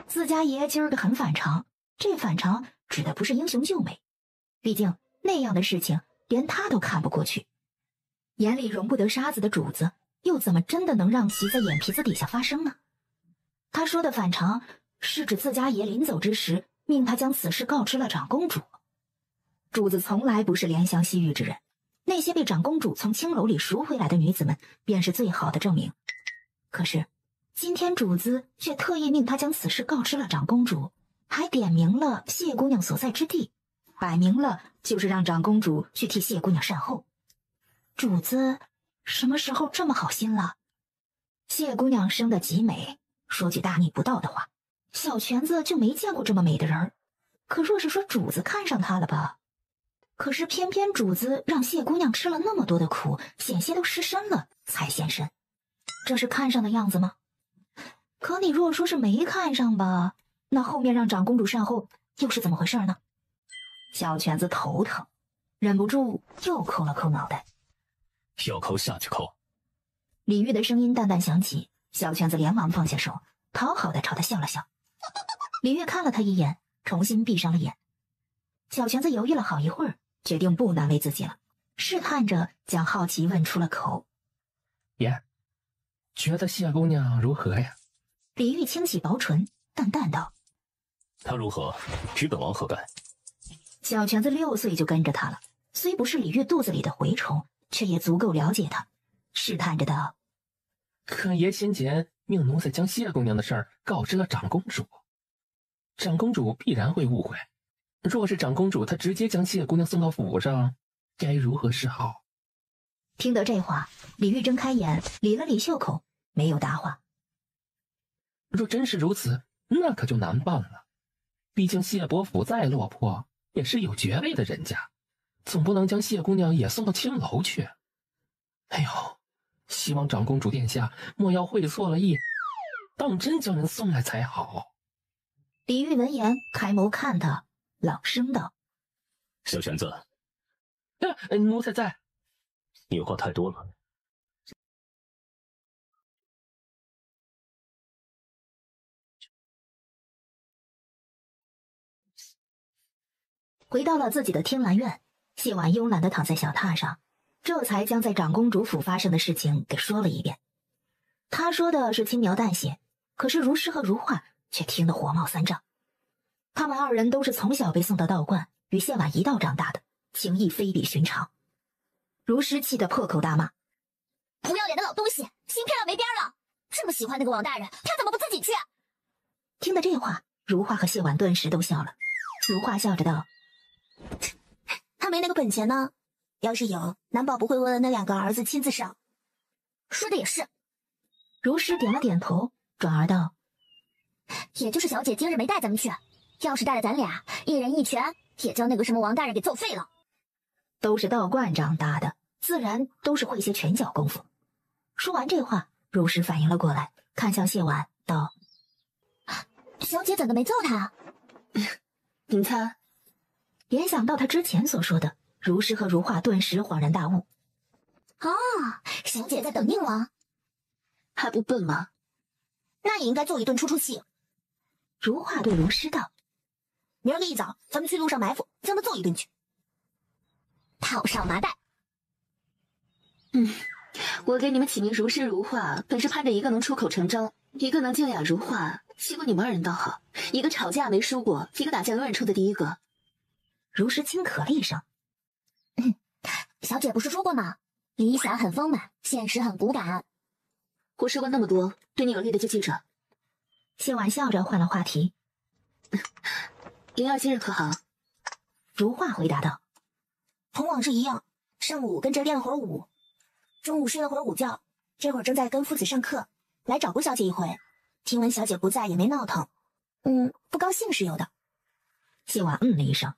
Speaker 1: 自家爷今儿个很反常，这反常指的不是英雄救美，毕竟那样的事情连他都看不过去。眼里容不得沙子的主子，又怎么真的能让其在眼皮子底下发生呢？他说的反常，是指自家爷临走之时命他将此事告知了长公主。主子从来不是怜香惜玉之人，那些被长公主从青楼里赎回来的女子们，便是最好的证明。可是，今天主子却特意命他将此事告知了长公主，还点明了谢姑娘所在之地，摆明了就是让长公主去替谢姑娘善后。主子什么时候这么好心了？谢姑娘生得极美，说句大逆不道的话，小泉子就没见过这么美的人儿。可若是说主子看上她了吧，可是偏偏主子让谢姑娘吃了那么多的苦，险些都失身了才现身，这是看上的样子吗？可你若说是没看上吧，那后面让长公主善后又是怎么回事呢？小泉子头疼，忍不住又抠了抠脑袋。
Speaker 6: 要抠下去抠。
Speaker 1: 李煜的声音淡淡响起，小泉子连忙放下手，讨好的朝他笑了笑。李煜看了他一眼，重新闭上了眼。小泉子犹豫了好一会儿，决定不难为自己了，试探着将好奇问出了口：
Speaker 5: 爷，觉得谢姑娘如何呀？
Speaker 1: 李煜轻启薄唇，淡淡道：
Speaker 6: 她如何，与本王何干？
Speaker 1: 小泉子6岁就跟着他了，虽不是李煜肚子里的蛔虫，却也足够了解他，试探着道：
Speaker 5: 可爷先前命奴才将谢姑娘的事儿告知了长公主，长公主必然会误会。若是长公主她直接将谢姑娘送到府上，该如何是好？
Speaker 1: 听得这话，李煜睁开眼，理了理袖口，没有答话。
Speaker 5: 若真是如此，那可就难办了。毕竟谢伯府再落魄，也是有爵位的人家，总不能将谢姑娘也送到青楼去。哎呦，希望长公主殿下莫要会错了意，当真将人送来才好。
Speaker 1: 李煜闻言，开眸看他，朗声道：
Speaker 6: 小泉子，
Speaker 5: 奴才在。
Speaker 6: 你话太多了。
Speaker 1: 回到了自己的天兰院，谢婉慵懒地躺在小榻上，这才将在长公主府发生的事情给说了一遍。他说的是轻描淡写，可是如诗和如画却听得火冒三丈。他们2人都是从小被送到道观，与谢婉一道长大的，情谊非比寻常。如诗气得破口大骂：
Speaker 3: 不要脸的老东西，心骗到没边了！这么喜欢那个王大人，他怎么不自己去？
Speaker 1: 听得这话，如画和谢婉顿时都笑了。如画笑着道：
Speaker 3: 他没那个本钱呢，要是有，难保不会为了那2个儿子亲自上。说的也是。
Speaker 1: 如诗点了点头，转而道：
Speaker 3: 也就是小姐今日没带咱们去，要是带了咱俩，一人一拳，也将那个什么王大人给揍废了。
Speaker 1: 都是道观长大的，自然都是会些拳脚功夫。说完这话，如诗反应了过来，看向谢婉道：
Speaker 3: 小姐怎的没揍他？
Speaker 2: 您猜？
Speaker 1: 联想到他之前所说的，如诗和如画顿时恍然大悟。
Speaker 3: 小姐在等宁王，
Speaker 2: 还不笨吗？
Speaker 3: 那也应该做一顿出气。
Speaker 1: 如画对如诗道：
Speaker 3: 明儿个一早，咱们去路上埋伏，将他揍一顿去。套上麻袋。
Speaker 2: 我给你们起名如诗如画，本是盼着一个能出口成章，一个能静雅如画，结果你们2人倒好，一个吵架没输过，一个打架永远出的第一个。
Speaker 1: 如诗轻咳了一声：
Speaker 3: 小姐不是说过吗？理想很丰满，现实很骨感。
Speaker 2: 我说过那么多，对你有利的就记着。
Speaker 1: 谢婉笑着换了话题：
Speaker 2: 灵儿今日可好？
Speaker 1: 如画回答道：
Speaker 3: 同往日一样，上午跟着练了会儿舞，中午睡了会儿午觉，这会儿正在跟夫子上课，来找过小姐一回，听闻小姐不在也没闹腾，不高兴是有的。
Speaker 1: 谢婉了一声。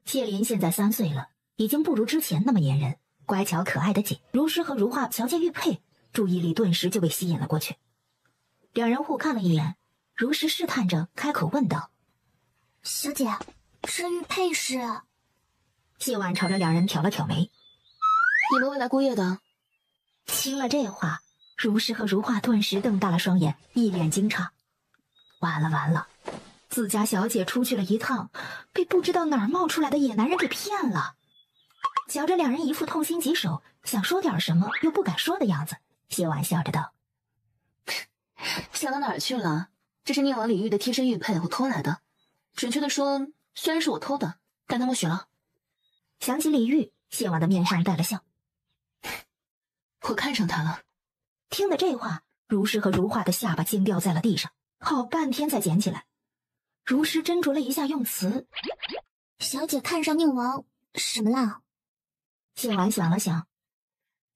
Speaker 1: 谢林现在3岁了，已经不如之前那么粘人，乖巧可爱的紧。如诗和如画瞧见玉佩，注意力顿时就被吸引了过去。2人互看了一眼，如诗试探着开口问道：
Speaker 3: 小姐，这玉佩是？
Speaker 1: 谢婉朝着2人挑了挑眉：
Speaker 2: 你们未来过夜的？
Speaker 1: 听了这话，如诗和如画顿时瞪大了双眼，一脸惊诧。完了完了，自家小姐出去了一趟，被不知道哪儿冒出来的野男人给骗了。瞧着2人一副痛心疾首，想说点什么又不敢说的样子，谢婉笑着道：
Speaker 2: 想到哪儿去了？这是宁王李煜的贴身玉佩，我偷来的。准确的说，虽然是我偷的，但他默许了。
Speaker 1: 想起李玉，谢婉的面上带了笑。
Speaker 2: 我看上他了。
Speaker 1: 听了这话，如诗和如画的下巴惊掉在了地上，好半天才捡起来。如诗斟酌了一下用词：“
Speaker 3: 小姐看上宁王什么了？”
Speaker 1: 谢婉想了想，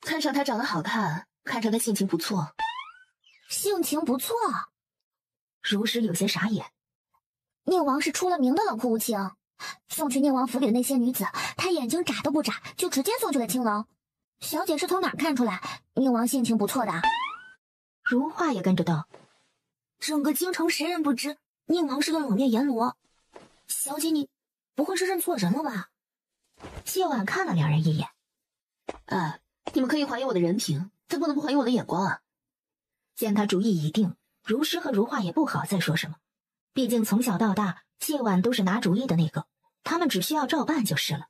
Speaker 2: 看上他长得好看，看上他性情不错。
Speaker 3: 性情不错？
Speaker 1: 如诗有些傻眼。
Speaker 3: 宁王是出了名的冷酷无情，送去宁王府里的那些女子，他眼睛眨都不眨，就直接送去了青楼。小姐是从哪儿看出来宁王性情不错的？
Speaker 1: 如画也跟着道：“
Speaker 3: 整个京城谁人不知宁王是个冷面阎罗？小姐你不会是认错人了吧？”
Speaker 1: 谢婉看了两人一眼：“
Speaker 2: 你们可以怀疑我的人品，但不能不怀疑我的眼光啊。”
Speaker 1: 见他主意已定，如诗和如画也不好再说什么。毕竟从小到大，谢婉都是拿主意的那个，他们只需要照办就是了。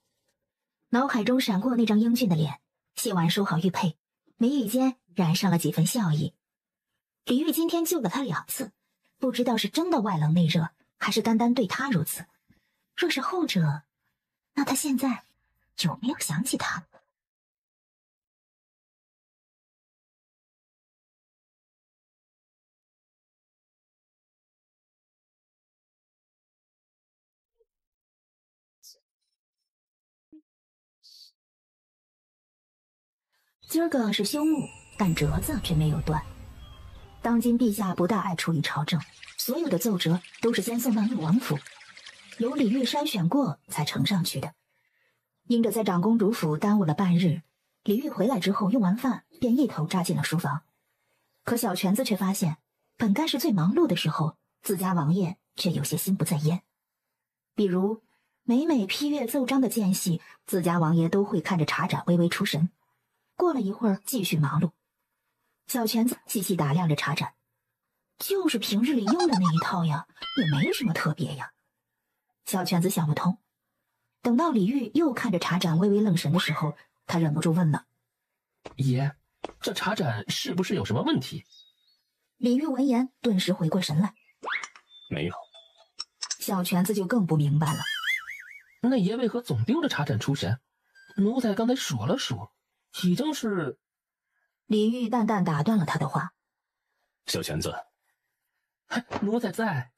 Speaker 1: 脑海中闪过那张英俊的脸，谢婉收好玉佩，眉宇间染上了几分笑意。李玉今天救了他2次，不知道是真的外冷内热，还是单单对他如此。若是后者，那他现在有没有想起他？今儿个是休沐，但折子却没有断。当今陛下不大爱处理朝政，所有的奏折都是先送到宁王府，由李玉筛选过才呈上去的。因着在长公主府耽误了半日，李玉回来之后用完饭便一头扎进了书房。可小泉子却发现，本该是最忙碌的时候，自家王爷却有些心不在焉。比如每每批阅奏章的间隙，自家王爷都会看着茶盏微微出神。过了一会儿，继续忙碌。小泉子细细打量着茶盏，就是平日里用的那一套呀，也没什么特别呀。小泉子想不通。等到李玉又看着茶盏微微愣神的时候，他忍不住问了：“
Speaker 5: 爷，这茶盏是不是有什么问题？”
Speaker 1: 李玉闻言，顿时回过神来：“
Speaker 6: 没有。”
Speaker 1: 小泉子就更不明白了：“
Speaker 5: 那爷为何总盯着茶盏出神？奴才刚才数了数，已经是……”
Speaker 1: 李玉淡淡打断了他的话：“
Speaker 6: 小泉子，
Speaker 5: 奴才在。”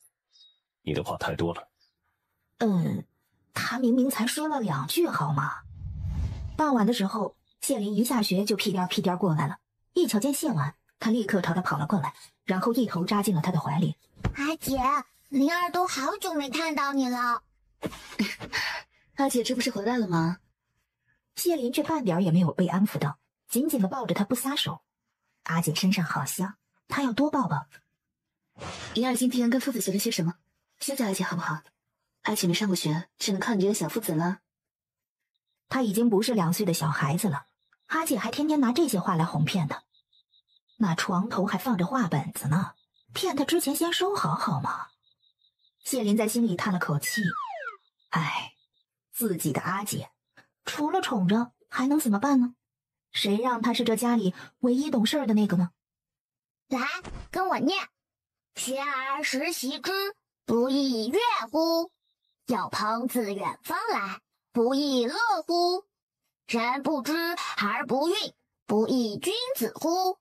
Speaker 6: 你的话太多了。
Speaker 1: 他明明才说了2句好吗？傍晚的时候，谢林一下学就屁颠屁颠过来了，一瞧见谢婉，他立刻朝他跑了过来，然后一头扎进了他的怀里。
Speaker 3: 阿姐，灵儿都好久没看到你了。
Speaker 2: 阿姐这不是回来了吗？
Speaker 1: 谢林却半点也没有被安抚到，紧紧地抱着他不撒手。阿姐身上好香，他要多抱抱。
Speaker 2: 灵儿今天跟夫子学了些什么？教教阿姐好不好？阿姐没上过学，只能靠你这个小夫子了。
Speaker 1: 他已经不是2岁的小孩子了，阿姐还天天拿这些话来哄骗他。那床头还放着画本子呢，骗他之前先收好好吗？谢林在心里叹了口气，哎，自己的阿姐，除了宠着还能怎么办呢？谁让他是这家里唯一懂事的那个呢？
Speaker 3: 来，跟我念：学而时习之，不亦乐乎？有朋自远方来，不亦乐乎？人不知而不愠，不亦君子乎？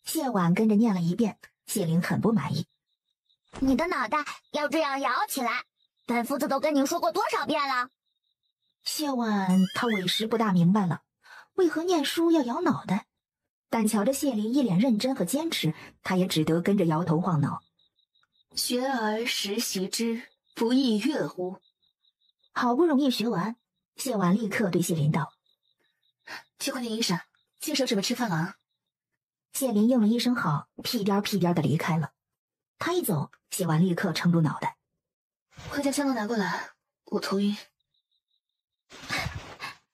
Speaker 1: 谢婉跟着念了一遍，谢林很不满意。
Speaker 3: 你的脑袋要这样摇起来，本夫子都跟你说过多少遍了？
Speaker 1: 谢婉他委实不大明白了，为何念书要摇脑袋？但瞧着谢林一脸认真和坚持，他也只得跟着摇头晃脑。
Speaker 2: 学而时习之，不亦乐乎？
Speaker 1: 好不容易学完，谢婉立刻对谢林道：“
Speaker 2: 去换件衣裳，进手准备吃饭了啊。”
Speaker 1: 谢林应了一声好，屁颠屁颠的离开了。他一走，谢婉立刻撑住脑袋：“
Speaker 2: 快将香炉拿过来，我头晕。”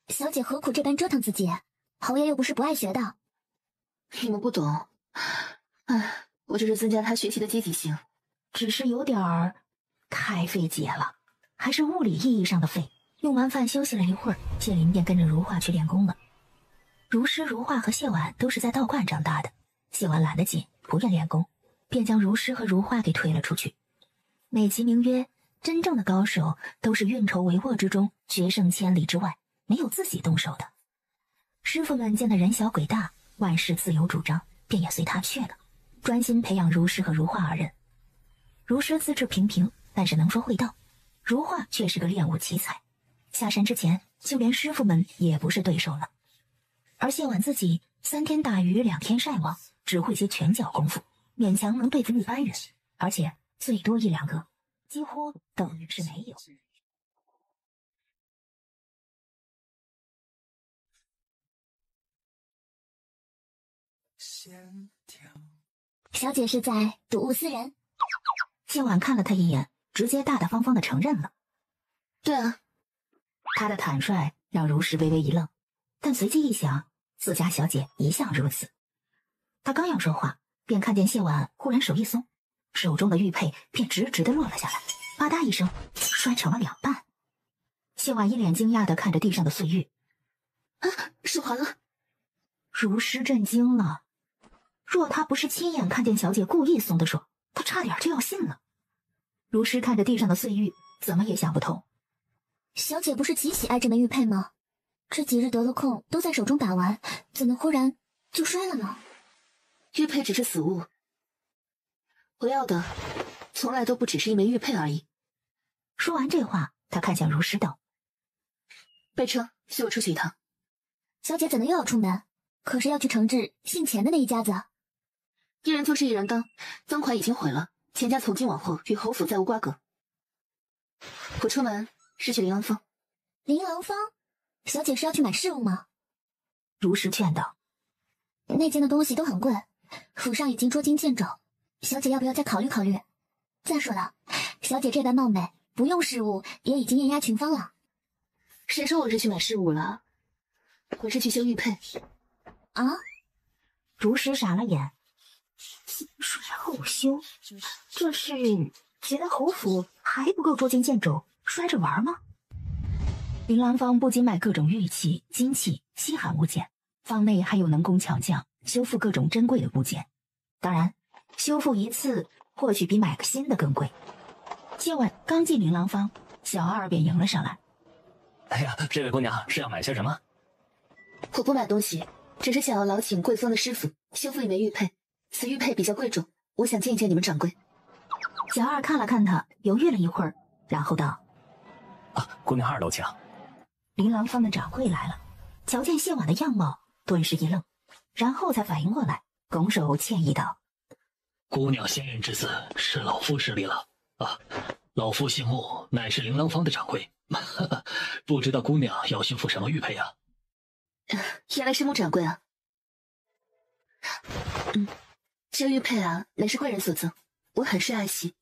Speaker 3: 小姐何苦这般折腾自己？侯爷又不是不爱学的。
Speaker 2: 你们不懂，我这是增加他学习的积极性。
Speaker 1: 只是有点儿太费解了，还是物理意义上的费。用完饭休息了一会儿，谢林便跟着如画去练功了。如诗、如画和谢婉都是在道观长大的，谢婉懒得紧，不愿练功，便将如诗和如画给推了出去，美其名曰真正的高手都是运筹帷幄之中，决胜千里之外，没有自己动手的。师傅们见他人小鬼大，万事自有主张，便也随他去了，专心培养如诗和如画二人。如诗资质平平，但是能说会道；如画却是个练武奇才，下山之前就连师傅们也不是对手了。而谢婉自己3天打鱼2天晒网，只会些拳脚功夫，勉强能对付一般人，而且最多1、2个，几乎等于是没有。
Speaker 3: 小姐是在睹物思人。
Speaker 1: 谢婉看了他一眼，直接大大方方的承认了。
Speaker 2: 对啊。
Speaker 1: 他的坦率让如诗微微一愣，但随即一想，自家小姐一向如此。他刚要说话，便看见谢婉忽然手一松，手中的玉佩便直直的落了下来，吧嗒一声摔成了2半。谢婉一脸惊讶的看着地上的碎玉，
Speaker 2: 啊，手滑了。
Speaker 1: 如诗震惊了，若他不是亲眼看见小姐故意松的手，他差点就要信了。如诗看着地上的碎玉，怎么也想不通。
Speaker 3: 小姐不是极喜爱这枚玉佩吗？这几日得了空都在手中打完，怎么忽然就摔了呢？
Speaker 2: 玉佩只是死物，我要的从来都不只是一枚玉佩而已。
Speaker 1: 说完这话，他看向如诗道：“
Speaker 2: 备车，随我出去一趟。”
Speaker 3: 小姐怎的又要出门？可是要去惩治姓钱的那一家子。
Speaker 2: 一人做事一人当，赃款已经毁了，钱家从今往后与侯府再无瓜葛。我出门是去琳琅坊。
Speaker 3: 琳琅坊？小姐是要去买饰物吗？
Speaker 1: 如诗劝道：“
Speaker 3: 那间的东西都很贵，府上已经捉襟见肘，小姐要不要再考虑考虑？再说了，小姐这般貌美，不用饰物也已经艳压群芳了。”
Speaker 2: 谁说我是去买饰物了？我是去修玉佩。
Speaker 3: 啊！
Speaker 1: 如诗傻了眼，术后修，这是觉得侯府还不够捉襟见肘，摔着玩吗？琳琅坊不仅买各种玉器、金器、稀罕物件，坊内还有能工巧匠修复各种珍贵的物件。当然，修复一次或许比买个新的更贵。谢婉刚进琳琅坊，小二便迎了上来。
Speaker 6: 哎呀，这位姑娘是要买些什么？
Speaker 2: 我不买东西，只是想要劳请贵坊的师傅修复一枚玉佩。此玉佩比较贵重，我想见一见你们掌柜。
Speaker 1: 小二看了看他，犹豫了一会儿，然后道：“
Speaker 6: 啊，姑娘2楼请。”
Speaker 1: 琳琅坊的掌柜来了，瞧见谢婉的样貌，顿时一愣，然后才反应过来，拱手歉意道：“
Speaker 8: 姑娘先人之子，是老夫失礼了啊！老夫姓穆，乃是琳琅坊的掌柜，不知道姑娘要修复什么玉佩呀？”
Speaker 2: 原来是穆掌柜啊。这玉佩啊，乃是贵人所赠，我很是爱惜。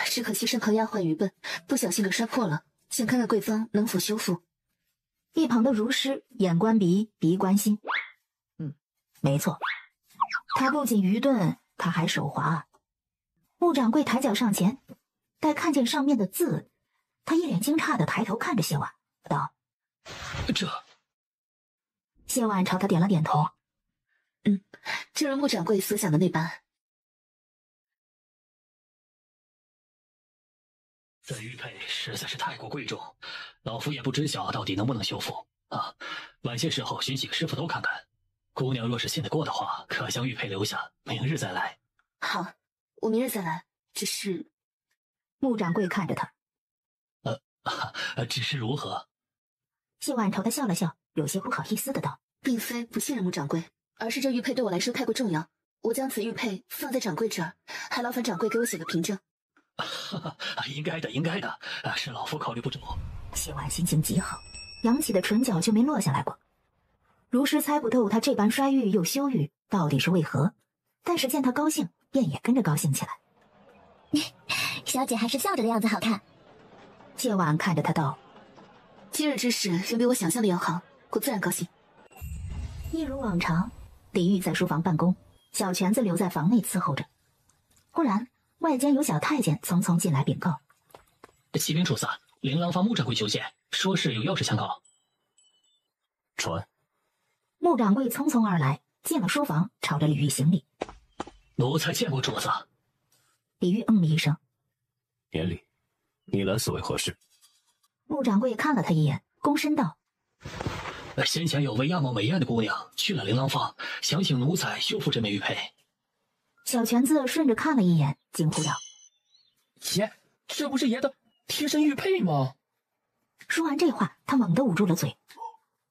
Speaker 2: 只可惜身旁丫鬟愚笨，不小心给摔破了，想看看贵坊能否修复。
Speaker 1: 一旁的如诗眼观鼻，鼻观心。没错，他不仅愚钝，他还手滑。穆掌柜抬脚上前，待看见上面的字，他一脸惊诧地抬头看着谢婉，道：“
Speaker 8: 这。”
Speaker 1: 谢婉朝他点了点头。
Speaker 2: 正如穆掌柜所想的那般。
Speaker 8: 这玉佩实在是太过贵重，老夫也不知晓到底能不能修复啊。晚些时候寻几个师傅都看看。姑娘若是信得过的话，可将玉佩留下，明日再来。
Speaker 2: 好，我明日再来。只是，
Speaker 1: 穆掌柜看着他，
Speaker 8: 只是如何？
Speaker 1: 谢婉朝他笑了笑，有些不好意思的道：“
Speaker 2: 并非不信任穆掌柜，而是这玉佩对我来说太过重要。我将此玉佩放在掌柜这儿，还劳烦掌柜给我写个凭证。”
Speaker 8: 应该的，应该的，是老夫考虑不周。
Speaker 1: 谢婉心情极好，扬起的唇角就没落下来过。如诗猜不透他这般摔玉又修玉到底是为何，但是见他高兴，便也跟着高兴起来。
Speaker 3: 小姐还是笑着的样子好看。
Speaker 1: 谢婉看着他道：“
Speaker 2: 今日之事远比我想象的要好，我自然高兴。”
Speaker 1: 一如往常，李煜在书房办公，小泉子留在房内伺候着。忽然，外间有小太监匆匆进来禀告：“
Speaker 8: 启禀主子，琳琅坊穆掌柜求见，说是有要事相告。”
Speaker 6: 传。
Speaker 1: 穆掌柜匆匆而来，进了书房，朝着李煜行礼：“
Speaker 8: 奴才见过主子。”
Speaker 1: 李煜嗯了一声：“
Speaker 6: 免礼，你来所谓何事？
Speaker 1: 穆掌柜看了他一眼，躬身道：
Speaker 8: 先前有位样貌美艳的姑娘去了琳琅坊，想请奴才修复这枚玉佩。
Speaker 1: 小泉子顺着看了一眼，惊呼道：
Speaker 5: 爷，这不是爷的贴身玉佩吗？
Speaker 1: 说完这话，他猛地捂住了嘴。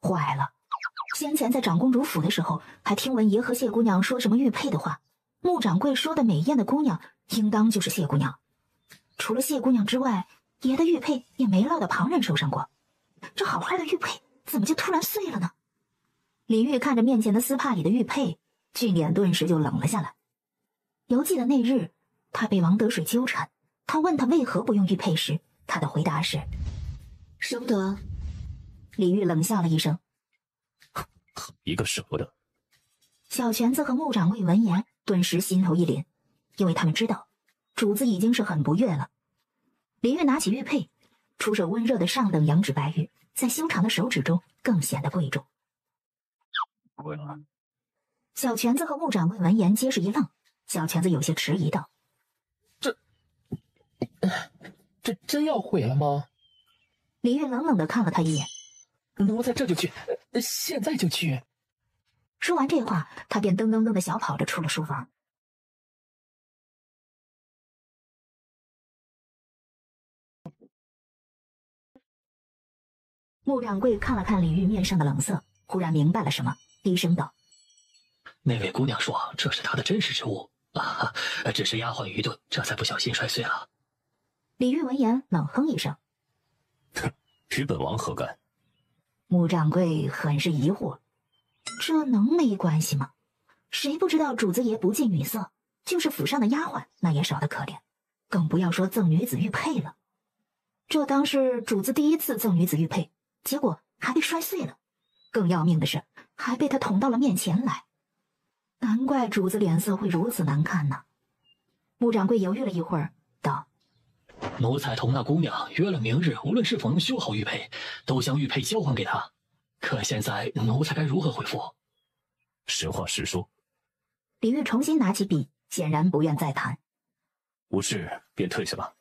Speaker 1: 坏了，先前在长公主府的时候，还听闻爷和谢姑娘说什么玉佩的话。穆掌柜说的美艳的姑娘，应当就是谢姑娘。除了谢姑娘之外，爷的玉佩也没落到旁人手上过。这好好的玉佩，怎么就突然碎了呢？李煜看着面前的丝帕里的玉佩，俊脸顿时就冷了下来。犹记得那日，他被王德水纠缠，他问他为何不用玉佩时，他的回答是：
Speaker 2: 舍不得。
Speaker 1: 李煜冷笑了一声，
Speaker 6: 一个舍不得。
Speaker 1: 小泉子和穆掌柜闻言顿时心头一凛，因为他们知道主子已经是很不悦了。李煜拿起玉佩，出手温热的上等羊脂白玉，在修长的手指中更显得贵重。
Speaker 6: 贵了。
Speaker 1: 小泉子和穆掌柜闻言皆是一愣，小泉子有些迟疑道：
Speaker 5: 这真要毁了吗？
Speaker 1: 李煜冷冷地看了他一眼：
Speaker 5: 奴才这就去，现在就去。
Speaker 1: 说完这话，他便噔噔噔地小跑着出了书房。穆掌柜看了看李煜面上的冷色，忽然明白了什么，低声道：
Speaker 8: 那位姑娘说这是她的真实之物啊，只是丫鬟愚钝，这才不小心摔碎了。
Speaker 1: 李煜闻言冷哼一声：
Speaker 6: 与本王何干？
Speaker 1: 穆掌柜很是疑惑，这能没关系吗？谁不知道主子爷不近女色，就是府上的丫鬟那也少得可怜，更不要说赠女子玉佩了。这当是主子第一次赠女子玉佩，结果还被摔碎了，更要命的是还被他捅到了面前来，难怪主子脸色会如此难看呢。穆掌柜犹豫了一会儿，道：
Speaker 8: 奴才同那姑娘约了明日，无论是否能修好玉佩，都将玉佩交还给她。可现在奴才该如何回复？
Speaker 6: 实话实说。
Speaker 1: 李煜重新拿起笔，显然不愿再谈。
Speaker 6: 无事便退下吧。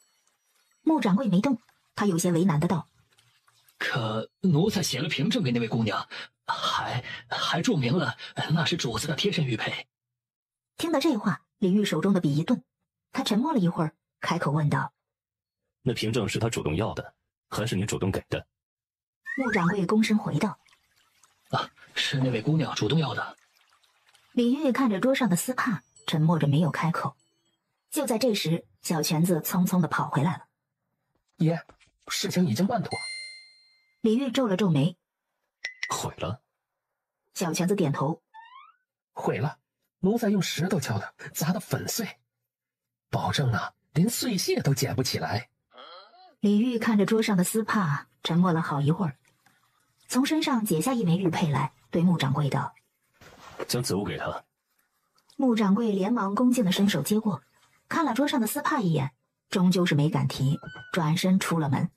Speaker 1: 穆掌柜没动，他有些为难的道：
Speaker 8: 可奴才写了凭证给那位姑娘，还注明了那是主子的贴身玉佩。
Speaker 1: 听到这话，李煜手中的笔一顿，他沉默了一会儿，开口问道：
Speaker 6: 那凭证是他主动要的，还是你主动给的？
Speaker 1: 穆掌柜躬身回道：
Speaker 8: 是那位姑娘主动要的。
Speaker 1: 李煜看着桌上的丝帕，沉默着没有开口。就在这时，小泉子匆匆地跑回来了。
Speaker 5: 爷，事情已经办妥。
Speaker 1: 李煜皱了皱眉：
Speaker 6: 毁了？
Speaker 1: 小泉子点头：
Speaker 5: 毁了，奴才用石头敲的，砸得粉碎，保证啊，连碎屑都捡不起来。
Speaker 1: 李煜看着桌上的丝帕，沉默了好一会儿，从身上解下一枚玉佩来，对穆掌柜道：
Speaker 6: 将此物给他。
Speaker 1: 穆掌柜连忙恭敬地伸手接过，看了桌上的丝帕一眼，终究是没敢提，转身出了门。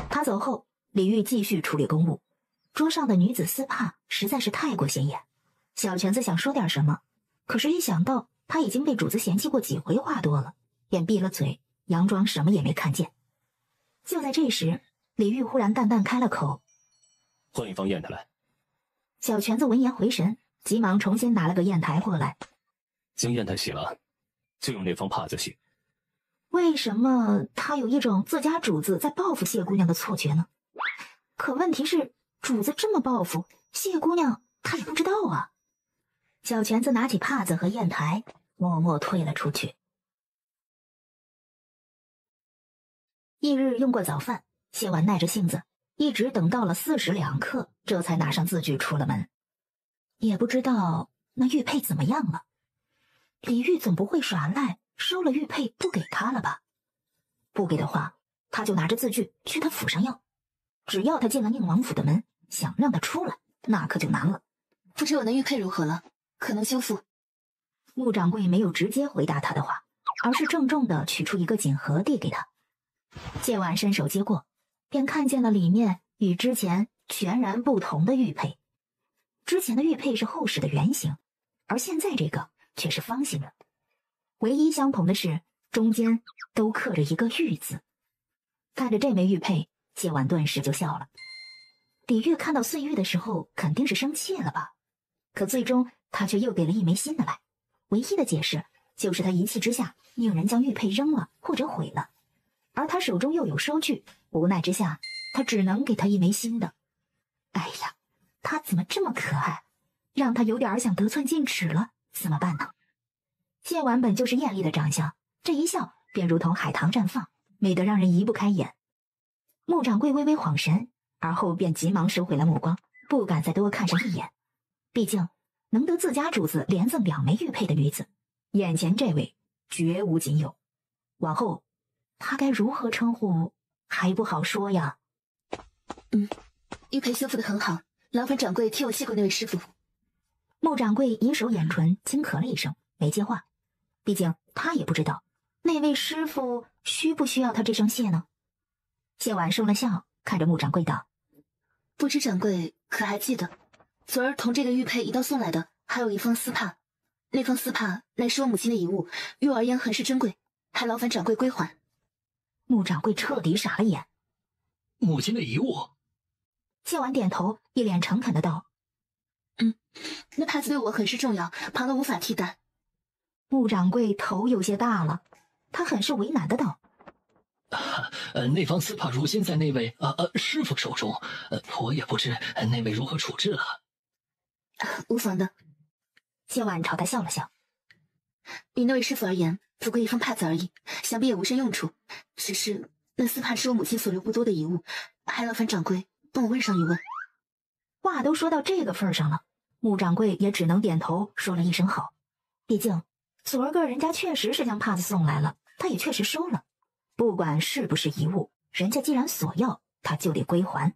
Speaker 1: 他走后，李煜继续处理公务。桌上的女子丝帕实在是太过显眼，小泉子想说点什么，可是一想到他已经被主子嫌弃过几回话多了，便闭了嘴，佯装什么也没看见。就在这时，李煜忽然淡淡开了口：
Speaker 6: 换一方砚台来。
Speaker 1: 小泉子闻言回神，急忙重新拿了个砚台过来。
Speaker 6: 将砚台洗了，就用那方帕子洗。
Speaker 1: 为什么他有一种自家主子在报复谢姑娘的错觉呢？可问题是，主子这么报复谢姑娘，他也不知道啊。小泉子拿起帕子和砚台，默默退了出去。翌日用过早饭，谢婉耐着性子，一直等到了42刻，这才拿上字据出了门。也不知道那玉佩怎么样了。李煜总不会耍赖，收了玉佩不给他了吧？不给的话，他就拿着字据去他府上要。只要他进了宁王府的门，想让他出来，那可就难了。
Speaker 2: 不知我那玉佩如何了？可能修复？
Speaker 1: 穆掌柜没有直接回答他的话，而是郑重地取出一个锦盒递给他。谢婉伸手接过，便看见了里面与之前全然不同的玉佩。之前的玉佩是厚实的圆形，而现在这个却是方形的。唯一相同的是，中间都刻着一个玉字。看着这枚玉佩，谢婉顿时就笑了。李煜看到碎玉的时候肯定是生气了吧，可最终他却又给了一枚新的来，唯一的解释就是他一气之下命人将玉佩扔了或者毁了，而他手中又有收据，无奈之下他只能给他一枚新的。哎呀，他怎么这么可爱，让他有点想得寸进尺了，怎么办呢？谢婉本就是艳丽的长相，这一笑便如同海棠绽放，美得让人移不开眼。穆掌柜微微晃神，而后便急忙收回了目光，不敢再多看上一眼。毕竟能得自家主子连赠2枚玉佩的女子，眼前这位绝无仅有。往后他该如何称呼还不好说呀。
Speaker 2: 玉佩修复得很好，劳烦掌柜替我谢过那位师傅。
Speaker 1: 穆掌柜以手掩唇，轻咳了一声，没接话。毕竟他也不知道那位师傅需不需要他这声谢呢。谢婉收了笑，看着穆掌柜道：“
Speaker 2: 不知掌柜可还记得，昨儿同这个玉佩一道送来的，还有一封丝帕。那封丝帕乃是我母亲的遗物，于我而言很是珍贵，还劳烦掌柜归还。”
Speaker 1: 穆掌柜彻底傻了眼。
Speaker 8: 母亲的遗物？
Speaker 1: 谢婉点头，一脸诚恳的道：“
Speaker 2: 那帕子对我很是重要，旁的无法替代。”
Speaker 1: 穆掌柜头有些大了，他很是为难的道：“
Speaker 8: 那方丝帕如今在那位师傅手中，我也不知那位如何处置了。”
Speaker 2: 无妨的。
Speaker 1: 谢婉朝他笑了笑：“
Speaker 2: 于那位师傅而言，不过一封帕子而已，想必也无甚用处。只是那丝帕是我母亲所留不多的遗物，还劳烦掌柜帮我问上一问。”
Speaker 1: 话都说到这个份上了，穆掌柜也只能点头说了一声好。毕竟昨儿个人家确实是将帕子送来了，他也确实收了。不管是不是遗物，人家既然索要，他就得归还。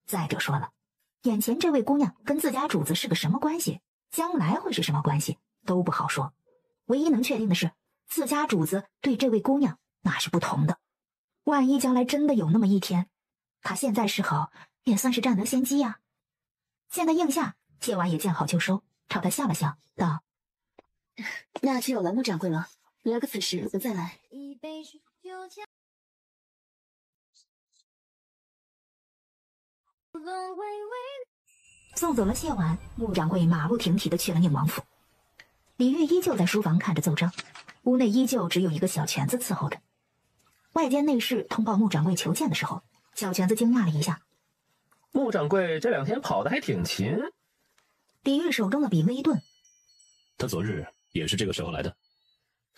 Speaker 1: 再者说了，眼前这位姑娘跟自家主子是个什么关系，将来会是什么关系都不好说。唯一能确定的是，自家主子对这位姑娘那是不同的。万一将来真的有那么一天，他现在示好也算是占得先机呀。见他应下，谢婉也见好就收，朝他笑了笑道：“
Speaker 2: 那就有劳穆掌柜了，留个此时我再来。”
Speaker 1: 送走了谢婉，穆掌柜马不停蹄地去了宁王府。李煜依旧在书房看着奏章，屋内依旧只有一个小犬子伺候着。外间内侍通报穆掌柜求见的时候，小犬子惊讶了一下：“
Speaker 5: 穆掌柜这2天跑得还挺勤。”
Speaker 1: 李煜手中的笔微一顿：“
Speaker 6: 他昨日也是这个时候来的。”“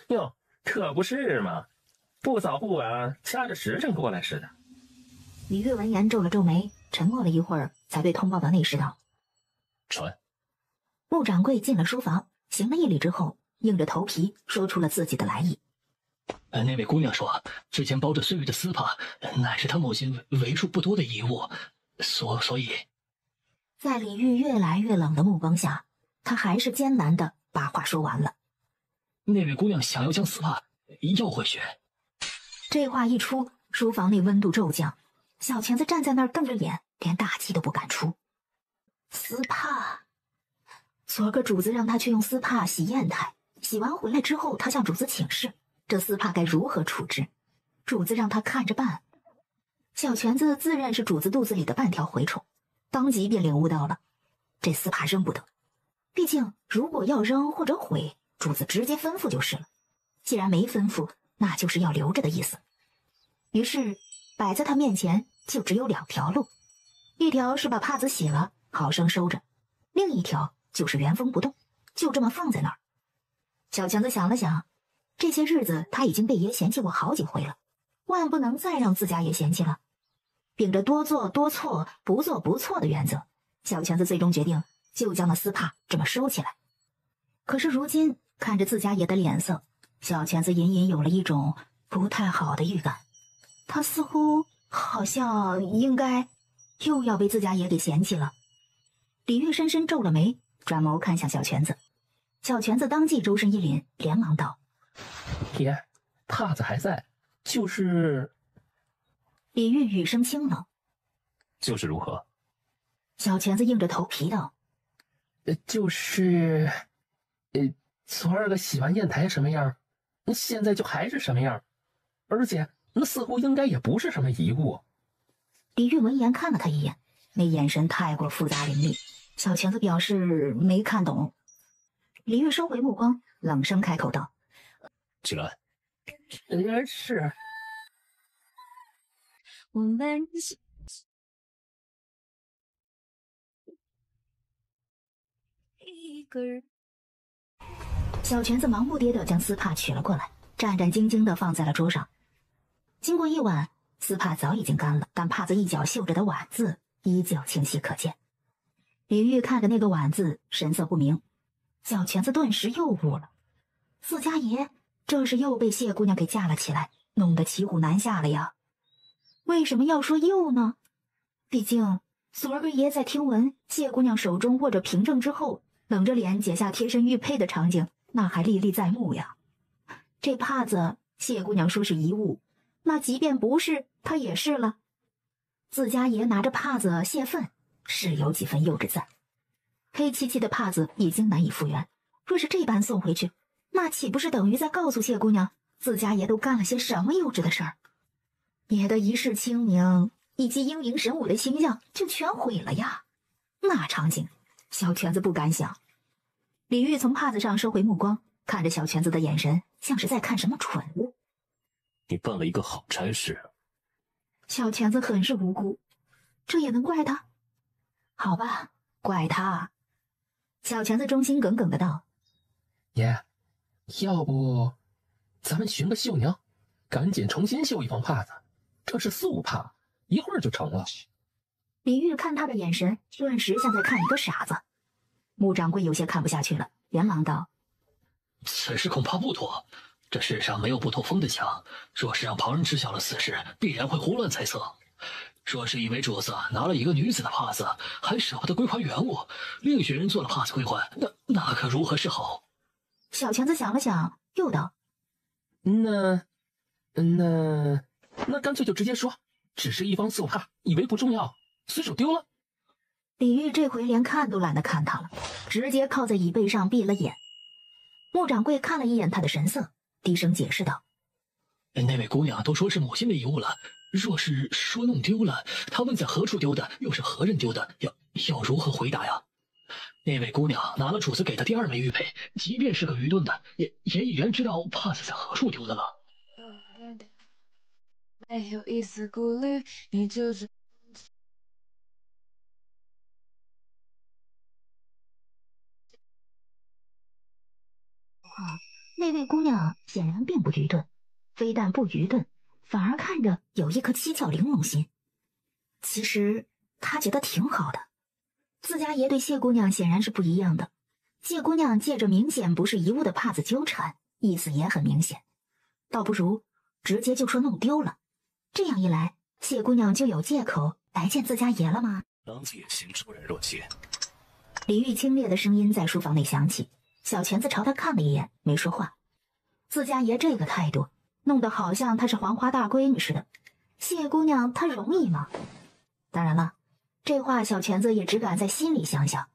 Speaker 5: 哟，可不是嘛，不早不晚，掐着时辰过来似的。”
Speaker 1: 李煜闻言皱了皱眉，沉默了一会儿，才对通报的内侍道：“
Speaker 6: 传。”
Speaker 1: 穆掌柜进了书房，行了一礼之后，硬着头皮说出了自己的来意。
Speaker 8: 那位姑娘说，之前包着碎玉的丝帕，乃是她母亲为数不多的遗物，所以……
Speaker 1: 在李煜越来越冷的目光下，他还是艰难地把话说完了。
Speaker 8: 那位姑娘想要将丝帕要回去。
Speaker 1: 这话一出，书房内温度骤降，小裙子站在那儿瞪着眼，连大气都不敢出。丝帕，昨个主子让他去用丝帕洗砚台，洗完回来之后，他向主子请示，这丝帕该如何处置，主子让他看着办。小裙子自认是主子肚子里的半条蛔虫，当即便领悟到了，这丝帕扔不得。毕竟如果要扔或者毁，主子直接吩咐就是了。既然没吩咐，那就是要留着的意思。于是摆在他面前就只有2条路，一条是把帕子洗了，好生收着；另一条就是原封不动，就这么放在那儿。小强子想了想，这些日子他已经被爷嫌弃过好几回了，万不能再让自家爷嫌弃了。秉着多做多错，不做不错的原则，小强子最终决定就将那丝帕这么收起来。可是如今看着自家爷的脸色，小强子隐隐有了一种不太好的预感，他似乎好像应该又要被自家爷给嫌弃了。李煜深深皱了眉，转眸看向小泉子。小泉子当即周身一凛，连忙道：“
Speaker 5: 爷，帕子还在，就是……”
Speaker 1: 李煜语声清冷：“
Speaker 6: 就是如何？”
Speaker 1: 小泉子硬着头皮道：“
Speaker 5: 就是……昨儿个洗完砚台什么样，现在就还是什么样，而且那似乎应该也不是什么遗物。
Speaker 1: 李玉闻言看了他一眼，那眼神太过复杂凌厉。小裙子表示没看懂。李玉收回目光，冷声开口道：“
Speaker 6: 起来。”
Speaker 5: 是。
Speaker 3: 我们一个人。
Speaker 1: 小裙子忙不迭地将丝帕取了过来，战战兢兢地放在了桌上。经过一晚，丝帕早已经干了，但帕子一角绣着的碗字依旧清晰可见。李玉看着那个碗字，神色不明。小裙子顿时又悟了，四家爷这是又被谢姑娘给架了起来，弄得骑虎难下了呀。为什么要说又呢？毕竟索儿爷在听闻谢姑娘手中握着凭证之后，冷着脸解下贴身玉佩的场景，那还历历在目呀。这帕子谢姑娘说是遗物，那即便不是，她也是了。自家爷拿着帕子泄愤，是有几分幼稚在。黑漆漆的帕子已经难以复原，若是这般送回去，那岂不是等于在告诉谢姑娘自家爷都干了些什么幼稚的事儿？爷的一世清明以及英明神武的形象就全毁了呀！那场景，小裙子不敢想。李玉从帕子上收回目光，看着小裙子的眼神像是在看什么蠢物。
Speaker 6: 你办了一个好差事。
Speaker 1: 小裙子很是无辜，这也能怪他？好吧，怪他。小裙子忠心耿耿的道：“
Speaker 5: 爷，要不咱们寻个绣娘，赶紧重新绣一方帕子，这是素帕，一会儿就成了。”
Speaker 1: 李玉看他的眼神，顿时像在看一个傻子。穆掌柜有些看不下去了，连忙道：“
Speaker 8: 此事恐怕不妥。这世上没有不透风的墙，若是让旁人知晓了此事，必然会胡乱猜测。若是一位主子拿了一个女子的帕子，还舍不得归还原物，另许人做了帕子归还，那可如何是好？”
Speaker 1: 小裙子想了想，又道：“
Speaker 5: 那干脆就直接说，只是一方素帕，以为不重要，随手丢了。”
Speaker 1: 李玉这回连看都懒得看他了，直接靠在椅背上闭了眼。穆掌柜看了一眼他的神色，低声解释道：“
Speaker 8: 那位姑娘都说是母亲的遗物了，若是说弄丢了，她问在何处丢的，又是何人丢的，要如何回答呀？那位姑娘拿了主子给的第二枚玉佩，即便是个愚钝的，也已然知道帕子在何处丢的了。”
Speaker 10: 没有一丝顾虑，你就是
Speaker 1: 那位姑娘显然并不愚钝，非但不愚钝，反而看着有一颗七窍玲珑心。其实她觉得挺好的。自家爷对谢姑娘显然是不一样的，谢姑娘借着明显不是遗物的帕子纠缠，意思也很明显，倒不如直接就说弄丢了。这样一来，谢姑娘就有借口来见自家爷了吗？
Speaker 6: 狼子野心，出人若怯。
Speaker 1: 李玉清冽的声音在书房内响起，小裙子朝他看了一眼，没说话。自家爷这个态度，弄得好像她是黄花大闺女似的。谢姑娘她容易吗？当然了，这话小裙子也只敢在心里想想。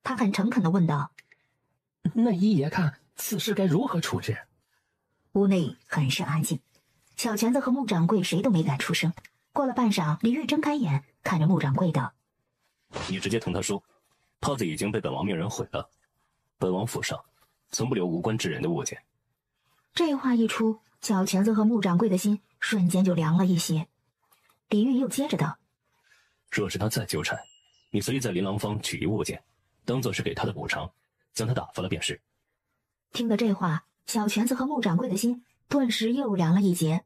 Speaker 1: 他很诚恳地问道：“
Speaker 5: 那一爷看此事该如何处置？”
Speaker 1: 屋内很是安静，小裙子和穆掌柜谁都没敢出声。过了半晌，李玉睁开眼，看着穆掌柜道：“
Speaker 6: 你直接同他说，帕子已经被本王命人毁了，本王府上从不留无关之人的物件。”
Speaker 1: 这话一出，小裙子和穆掌柜的心瞬间就凉了一些。李玉又接着道：“
Speaker 6: 若是他再纠缠，你随意在琳琅坊取一物件，当做是给他的补偿，将他打发了便是。”
Speaker 1: 听得这话，小裙子和穆掌柜的心顿时又凉了一截。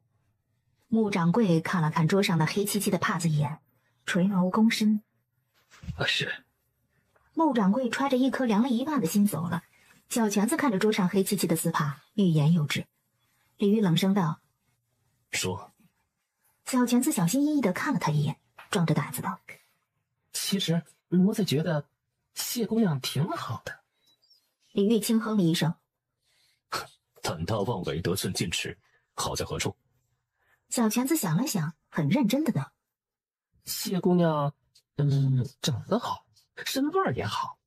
Speaker 1: 穆掌柜看了看桌上的黑漆漆的帕子一眼，垂眸躬身：“
Speaker 8: 是。”
Speaker 1: 穆掌柜揣着一颗凉了一半的心走了。小裙子看着桌上黑漆漆的丝帕，欲言又止。李玉冷声道：“
Speaker 6: 说。”
Speaker 1: 小裙子小心翼翼地看了他一眼，壮着胆子道：“
Speaker 5: 其实奴才觉得谢姑娘挺好的。”
Speaker 1: 李玉轻哼了一声：“
Speaker 6: 胆大妄为，得寸进尺，好在何处？”
Speaker 1: 小裙子想了想，很认真的道：“
Speaker 5: 谢姑娘，长得好，身段也好。”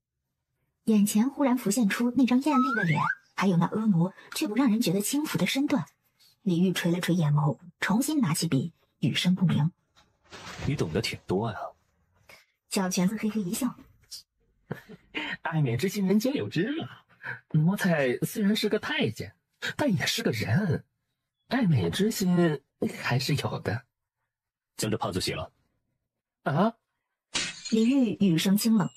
Speaker 1: 眼前忽然浮现出那张艳丽的脸，还有那婀娜却不让人觉得轻浮的身段。李煜垂了垂眼眸，重新拿起笔，语声不明：“
Speaker 6: 你懂得挺多呀。”
Speaker 1: 小泉子嘿嘿一笑：“
Speaker 5: 爱美之心，人皆有之嘛。奴才虽然是个太监，但也是个人，爱美之心还是有的。”
Speaker 6: 将这帕子洗了。
Speaker 5: 啊！
Speaker 1: 李煜语声清冷：“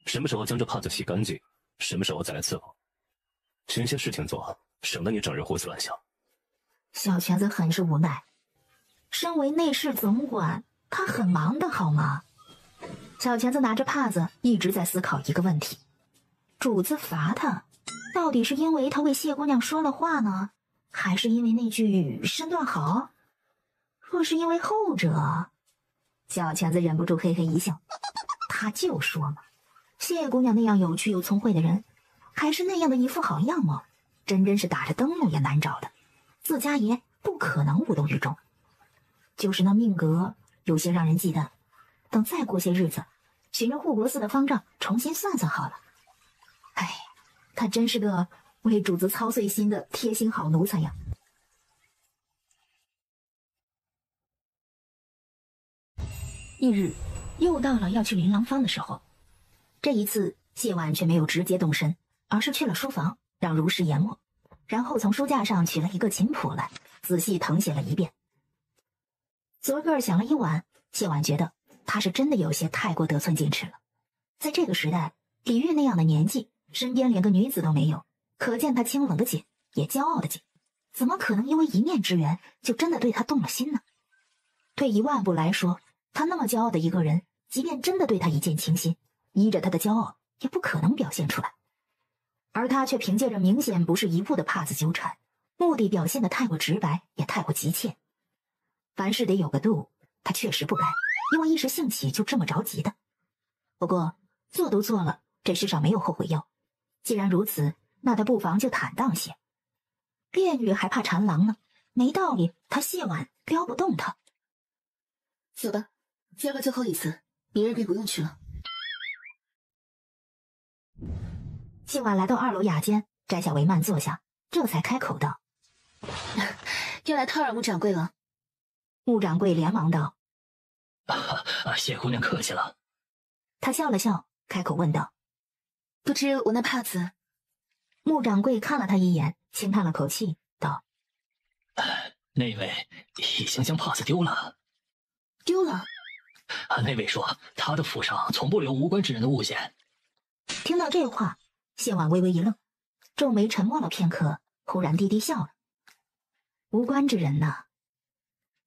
Speaker 6: 什么时候将这帕子洗干净，什么时候再来伺候。寻些事情做，省得你整日胡思乱想。”
Speaker 1: 小泉子很是无奈，身为内侍总管，他很忙的好吗？小泉子拿着帕子，一直在思考一个问题：主子罚他，到底是因为他为谢姑娘说了话呢，还是因为那句身段好？若是因为后者，小泉子忍不住嘿嘿一笑。他就说嘛，谢姑娘那样有趣又聪慧的人，还是那样的一副好样貌，真是打着灯笼也难找的。自家爷不可能无动于衷，就是那命格有些让人忌惮。等再过些日子，循着护国寺的方丈重新算算好了。哎，他真是个为主子操碎心的贴心好奴才呀。翌日，又到了要去琳琅坊的时候。这一次，谢婉却没有直接动身，而是去了书房，让如实研墨。然后从书架上取了一个琴谱来，仔细誊写了一遍。昨个想了一晚，谢婉觉得他是真的有些太过得寸进尺了。在这个时代，李煜那样的年纪，身边连个女子都没有，可见他清冷的紧，也骄傲的紧，怎么可能因为一面之缘就真的对他动了心呢？退一万步来说，他那么骄傲的一个人，即便真的对他一见倾心，依着他的骄傲，也不可能表现出来。而他却凭借着明显不是一步的帕子纠缠，目的表现得太过直白，也太过急切。凡事得有个度，他确实不该因为一时兴起就这么着急的。不过做都做了，这世上没有后悔药。既然如此，那他不妨就坦荡些。烈女还怕缠郎呢，没道理他谢婉撩不动他。
Speaker 2: 走吧，教了最后一次，明日便不用去了。
Speaker 1: 谢婉来到2楼雅间，摘下帷幔坐下，这才开口道：“
Speaker 2: 又来叨扰穆掌柜了。”
Speaker 1: 穆掌柜连忙道：“
Speaker 8: 谢姑娘客气了。”
Speaker 1: 他笑了笑，开口问道：“
Speaker 2: 不知我那帕子？”
Speaker 1: 穆掌柜看了他一眼，轻叹了口气，道：“
Speaker 8: 那位已经将帕子丢了。”“
Speaker 2: 丢了？”
Speaker 8: 那位说他的府上从不留无关之人的物件。
Speaker 1: 听到这话，谢婉微微一愣，皱眉沉默了片刻，忽然低低笑了。无关之人呐。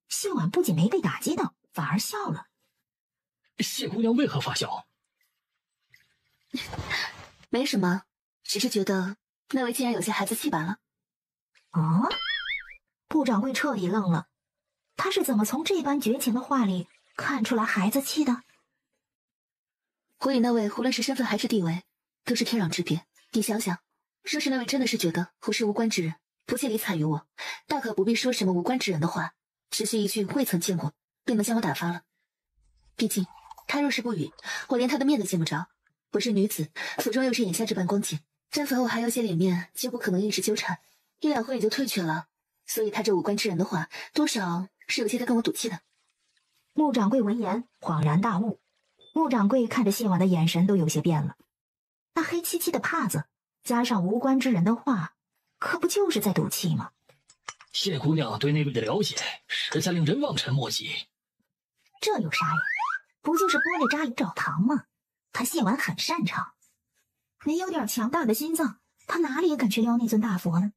Speaker 1: 谢婉不仅没被打击到，反而笑了。
Speaker 8: 谢姑娘为何发笑？
Speaker 2: 没什么，只是觉得那位竟然有些孩子气罢了。
Speaker 1: 啊！部掌柜彻底愣了，他是怎么从这般绝情的话里看出来孩子气的？
Speaker 2: 府里那位无论是身份还是地位，都是天壤之别。你想想，若是那位真的是觉得我是无关之人，不屑理睬于我，大可不必说什么无关之人的话，只是一句未曾见过，便能将我打发了。毕竟他若是不语，我连他的面都见不着。我是女子，府中又是眼下这般光景，但凡我还有些脸面，就不可能一直纠缠，1-2回也就退却了。所以他这无关之人的话，多少是有些在跟我赌气的。
Speaker 1: 穆掌柜闻言恍然大悟。穆掌柜看着谢婉的眼神都有些变了。那黑漆漆的帕子，加上无关之人的话，可不就是在赌气吗？
Speaker 8: 谢姑娘对那位的了解，实在令人望尘莫及。
Speaker 1: 这有啥呀？不就是玻璃渣里找糖吗？他谢婉很擅长。没有点强大的心脏，他哪里敢去撩那尊大佛呢？